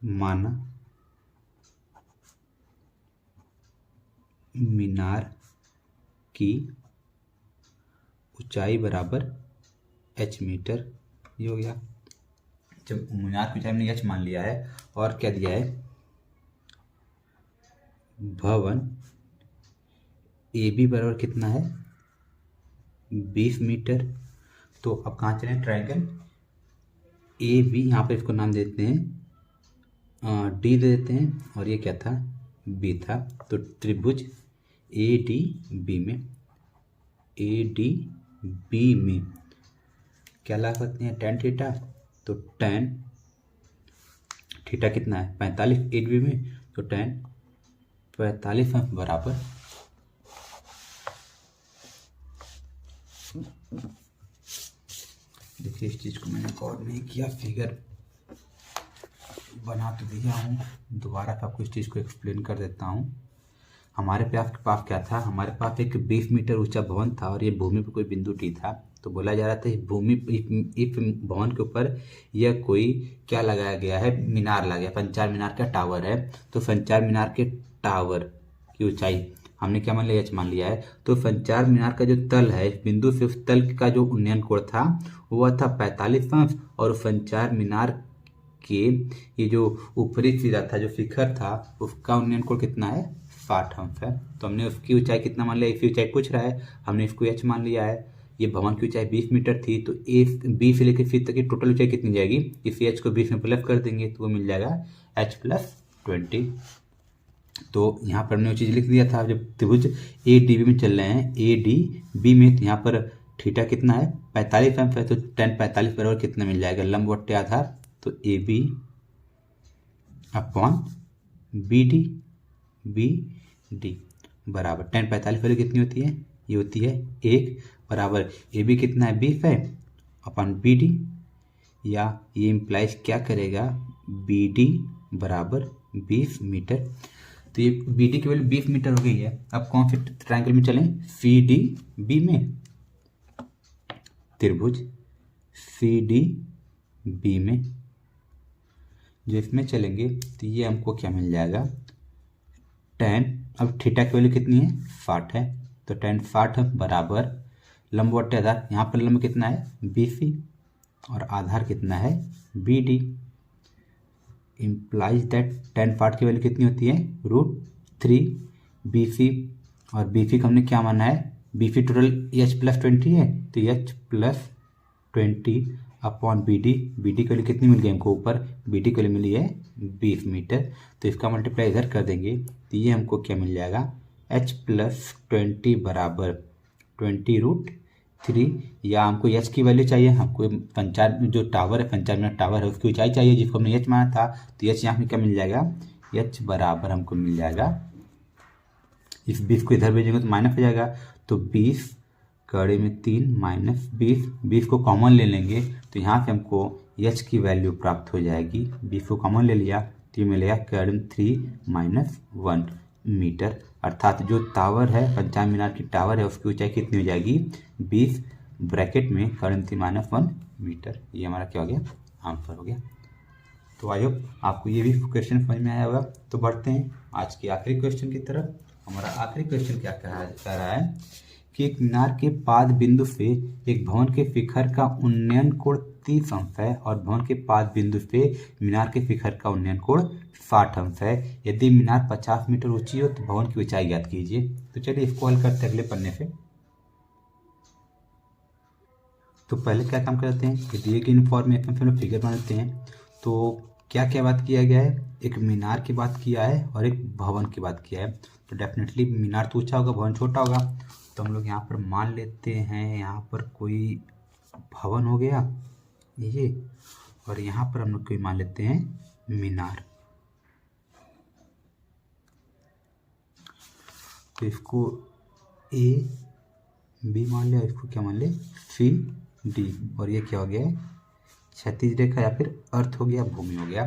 माना मीनार की ऊंचाई बराबर h मीटर, ये हो गया। जब मीनार की ऊंचाई हमने h मान लिया है और क्या दिया है, भवन ए बी बराबर कितना है 20 मीटर। तो अब कहाँ चलें, ट्रायंगल ए बी, यहाँ पर इसको नाम देते हैं डी दे देते हैं, और ये क्या था बी था। तो त्रिभुज ए डी बी में, ए डी बी में क्या ला सकते हैं tan थीटा। तो tan थीटा कितना है 45 ए डी बी में, तो tan 45 अंश बराबर देखिए, इस चीज़ को मैंने रिकॉर्ड नहीं किया, फिगर बना तो दिया हूँ, दोबारा आपको इस चीज़ को एक्सप्लेन कर देता हूँ। हमारे पास क्या था, हमारे पास एक 20 मीटर ऊंचा भवन था और ये भूमि पर कोई बिंदु टी था। तो बोला जा रहा था भूमि इस भवन के ऊपर यह कोई क्या लगाया गया है, मीनार लगा गया, संचार मीनार का टावर है। तो संचार मीनार के टावर की ऊंचाई हमने क्या मान लिया, एच मान लिया है। तो संचार मीनार का जो तल है, इस बिंदु से उस तल का जो उन्नयन कोण था वह था 45 अंश, और संचार मीनार के ये जो ऊपरी सिरा था, जो शिखर था, उसका उन्नयन कोण कितना है 60 अंश है। तो हमने उसकी ऊंचाई कितना मान लिया, इसकी ऊंचाई पूछ रहा है, हमने इसको एच मान लिया है। ये भवन की ऊंचाई 20 मीटर थी, तो ए बी से लेकर सी तक की टोटल ऊंचाई कितनी जाएगी, इस एच को 20 में प्लस कर देंगे तो वो मिल जाएगा h + 20। तो यहाँ पर हमने वो चीज़ लिख दिया था, जब त्रिभुज ए डी बी में चल रहे हैं, ए डी बी में, तो यहाँ पर थीटा कितना है 45 अंश है, तो tan 45 बराबर कितना मिल जाएगा, लंबवत आधार, तो A B upon B D बराबर tan 45 वैल्यू कितनी होती है, ये होती है 1, बराबर ए बी कितना है 20 है अपन बी डी, या ये इम्प्लाइज क्या करेगा बी डी बराबर 20 मीटर। तो ये बी डी की वैल्यू 20 मीटर हो गई है। अब कौन से ट्रायंगल में चलें, सी डी बी में, त्रिभुज सी डी बी में जो इसमें चलेंगे तो ये हमको क्या मिल जाएगा tan, अब थीटा की वैल्यू कितनी है 60 है, तो tan 60 बराबर लंब बटे आधार, यहाँ पर लंब कितना है BC और आधार कितना है BD। Implies that tan part की वैल्यू कितनी होती है √3 BC, और BC को हमने क्या माना है, BC टोटल H+20 है तो H+20 अपॉन BD की वैल्यू कितनी मिल गई हमको ऊपर, BD की वैल्यू मिली है 20 मीटर, तो इसका मल्टीप्लाई इधर कर देंगे तो ये हमको क्या मिल जाएगा H+20 बराबर 20√3, या हमको H की वैल्यू चाहिए, हमको जो टावर है 55 मिनट टावर है उसकी ऊंचाई चाहिए जिसको हमने H माना था, तो H यहाँ पे क्या मिल जाएगा, H बराबर हमको मिल जाएगा, इस 20 को इधर भेजेंगे तो माइनस हो जाएगा, तो 20 कड़े में 3 माइनस 20 को कॉमन ले लेंगे तो यहाँ से हमको H की वैल्यू प्राप्त हो जाएगी, 20 को कॉमन ले लिया तो ये मिलेगा कड़े में 3 - 1 मीटर, अर्थात जो टावर है 55 मीनार की टावर है उसकी ऊंचाई कितनी हो जाएगी 20 ब्रैकेट में कड़े में 3 - 1 मीटर। ये हमारा क्या हो गया आंसर हो गया। तो आई होप आपको ये भी क्वेश्चन समझ में आया होगा। तो बढ़ते हैं आज के आखिरी क्वेश्चन की तरफ। हमारा आखिरी क्वेश्चन क्या कह रहा है कि एक मीनार के पाद बिंदु से एक भवन के शिखर का उन्नयन कोण 30 अंश है और भवन के पाद बिंदु से मीनार के शिखर का उन्नयन कोण 60 अंश है। यदि मीनार 50 मीटर ऊंची हो तो भवन की ऊंचाई ज्ञात कीजिए। तो चलिए इसको हल करते हैं अगले पन्ने से। तो पहले क्या काम करते हैं कि दिए गए इन्फॉर्मेशन से हम फिगर बनाते हैं। तो क्या क्या बात किया गया है, एक मीनार की बात किया है और एक भवन की बात किया है। तो डेफिनेटली मीनार तो ऊंचा होगा भवन छोटा होगा, तो हम लोग यहाँ पर मान लेते हैं यहाँ पर कोई भवन हो गया ये, और यहाँ पर हम लोग कोई मान लेते हैं मीनार। तो इसको A B मान लिया, इसको क्या मान ले CD, और ये क्या हो गया है क्षैतिज रेखा या फिर अर्थ हो गया, भूमि हो गया।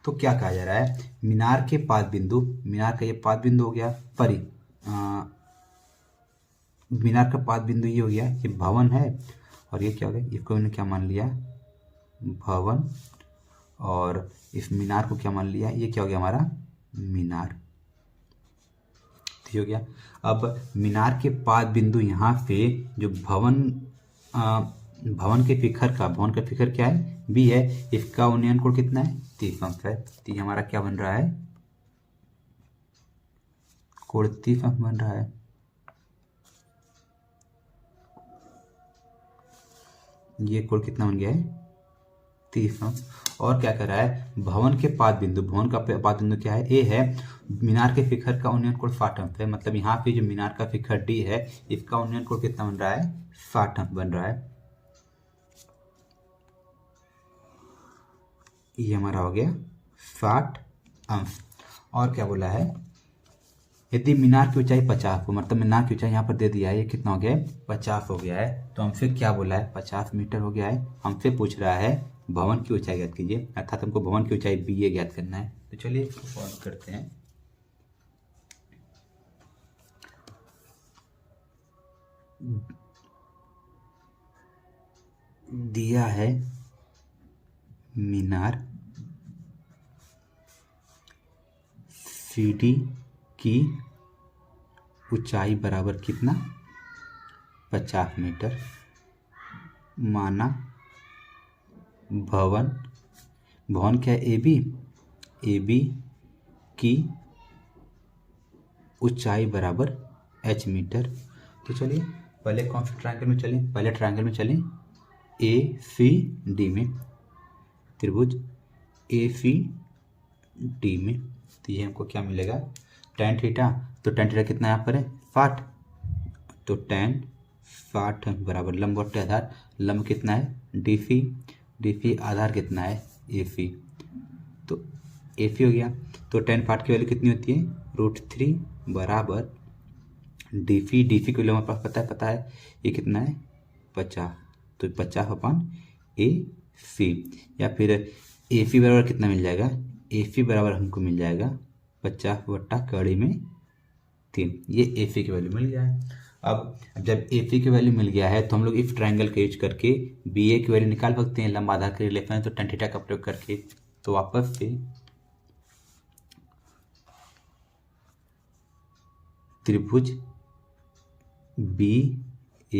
तो क्या कहा जा रहा है, मीनार के पाद बिंदु, मीनार का ये पाद बिंदु हो गया मीनार का पाद बिंदु ये हो गया, ये भवन है, और ये क्या हो गया, इसको मैंने क्या मान लिया भवन, और इस मीनार को क्या मान लिया, ये क्या हो गया हमारा मीनार। हो गया। अब मीनार के पाद बिंदु यहाँ पे जो भवन के शिखर का, भवन का शिखर क्या है B है, इसका उन्नयन कोण कितना है 30 अंश है। तो ये हमारा क्या बन रहा है कोण 30 अंश बन रहा है। ये कोण कितना बन गया है 30 अंश। और क्या कर रहा है, भवन के पाद बिंदु, भवन का पाद बिंदु क्या है A है, मीनार के शिखर का उन्नयन कोण 60 अंश है, मतलब यहाँ पे जो मीनार का शिखर D है इसका उन्नयन कोण कितना बन रहा है 60 अंश बन रहा है। ये हमारा हो गया 60 अंश। और क्या बोला है, यदि मीनार की ऊंचाई 50 हो, मतलब मीनार की ऊंचाई यहाँ पर दे दिया है, ये कितना हो गया है 50 हो गया है। तो हमसे क्या बोला है 50 मीटर हो गया है, हमसे पूछ रहा है भवन की ऊंचाई ज्ञात कीजिए, अर्थात हमको भवन की ऊंचाई BA ज्ञात करना है। तो चलिए इसको सॉल्व करते हैं। दिया है मीनार CD की ऊंचाई बराबर कितना 50 मीटर, माना भवन क्या है AB की ऊंचाई बराबर H मीटर। तो चलिए पहले कौन से ट्रायंगल में चलें, पहले ट्रायंगल में चलें ACD में, त्रिभुज ACD में। तो ये हमको क्या मिलेगा tan थीटा, तो tan थीटा कितना यहाँ पर है 60, तो tan 60 बराबर लंब बटे आधार, लंब कितना है DC आधार कितना है AC, तो AC हो गया। तो tan 60 की वैल्यू कितनी होती है √3 बराबर DC की वैल्यू हमारे पास पता है ये कितना है 50, तो 50/AC, या फिर AC बराबर कितना मिल जाएगा, AC बराबर हमको मिल जाएगा 50/3। ये AC की वैल्यू मिल गया है। अब जब AC की वैल्यू मिल गया है तो हम लोग इस ट्रायंगल का यूज करके BA की वैल्यू निकाल सकते हैं, लंब आधार के रिलेशन है तो tan थीटा का प्रयोग करके। तो वापस से त्रिभुज BAC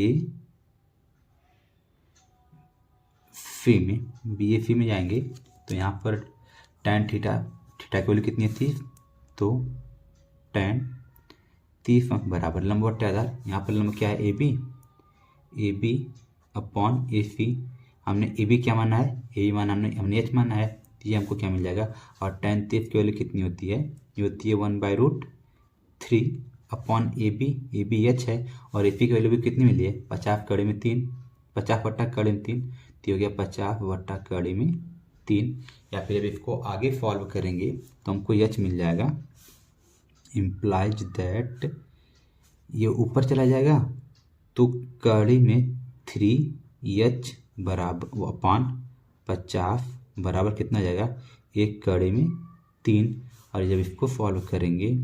फी में, बी ए फी में जाएंगे तो यहाँ पर tan थीटा, थीटा की वैल्यू कितनी थी, तो tan 30 अंक बराबर लंब बटे आधार। यहाँ पर लंब क्या है, ए बी अपॉन ए सी। हमने ए बी क्या माना है, ए माना हमने एच माना है, तो ये हमको क्या मिल जाएगा। और tan 30 की वैल्यू कितनी होती है, ये होती है 1/√3 अपॉन ए बी एच है, और ए पी की वैल्यू भी कितनी मिली है, 50 कड़ी में 3, 50 बट्टा कड़ी में 3, तो हो गया 50 बट्टा कड़ी में 3। या फिर अब इसको आगे सॉल्व करेंगे तो हमको एच मिल जाएगा, इम्प्लाइज दैट ये ऊपर चला जाएगा तो कड़ी में 3h बराबर अपॉन 50 बराबर कितना जाएगा, एक कड़ी में 3। और जब इसको सॉल्व करेंगे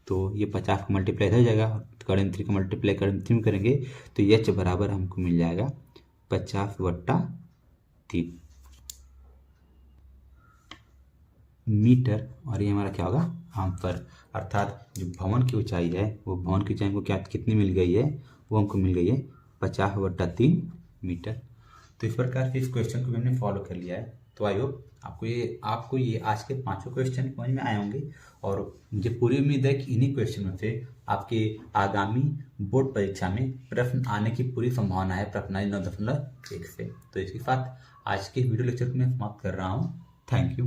तो ये 50 को मल्टीप्लाई हो जाएगा, कड़ी में 3 को मल्टीप्लाई कड़ी में 3 करेंगे तो h बराबर हमको मिल जाएगा 50/3 मीटर। और ये हमारा क्या होगा, आंसर। अर्थात जो भवन की ऊंचाई है वो भवन की ऊंचाई को क्या कितनी मिल गई है, वो हमको मिल गई है 50/3 मीटर। तो इस प्रकार से इस क्वेश्चन को भी हमने फॉलो कर लिया है। तो आई होप आपको ये आज के 5 क्वेश्चन समझ में आए होंगे, और मुझे पूरी उम्मीद है कि इन्हीं क्वेश्चन में से आपके आगामी बोर्ड परीक्षा में प्रश्न आने की पूरी संभावना है, प्रश्न 9.1 से। तो इसके साथ आज के वीडियो लेक्चर को मैं समाप्त कर रहा हूँ। Thank you.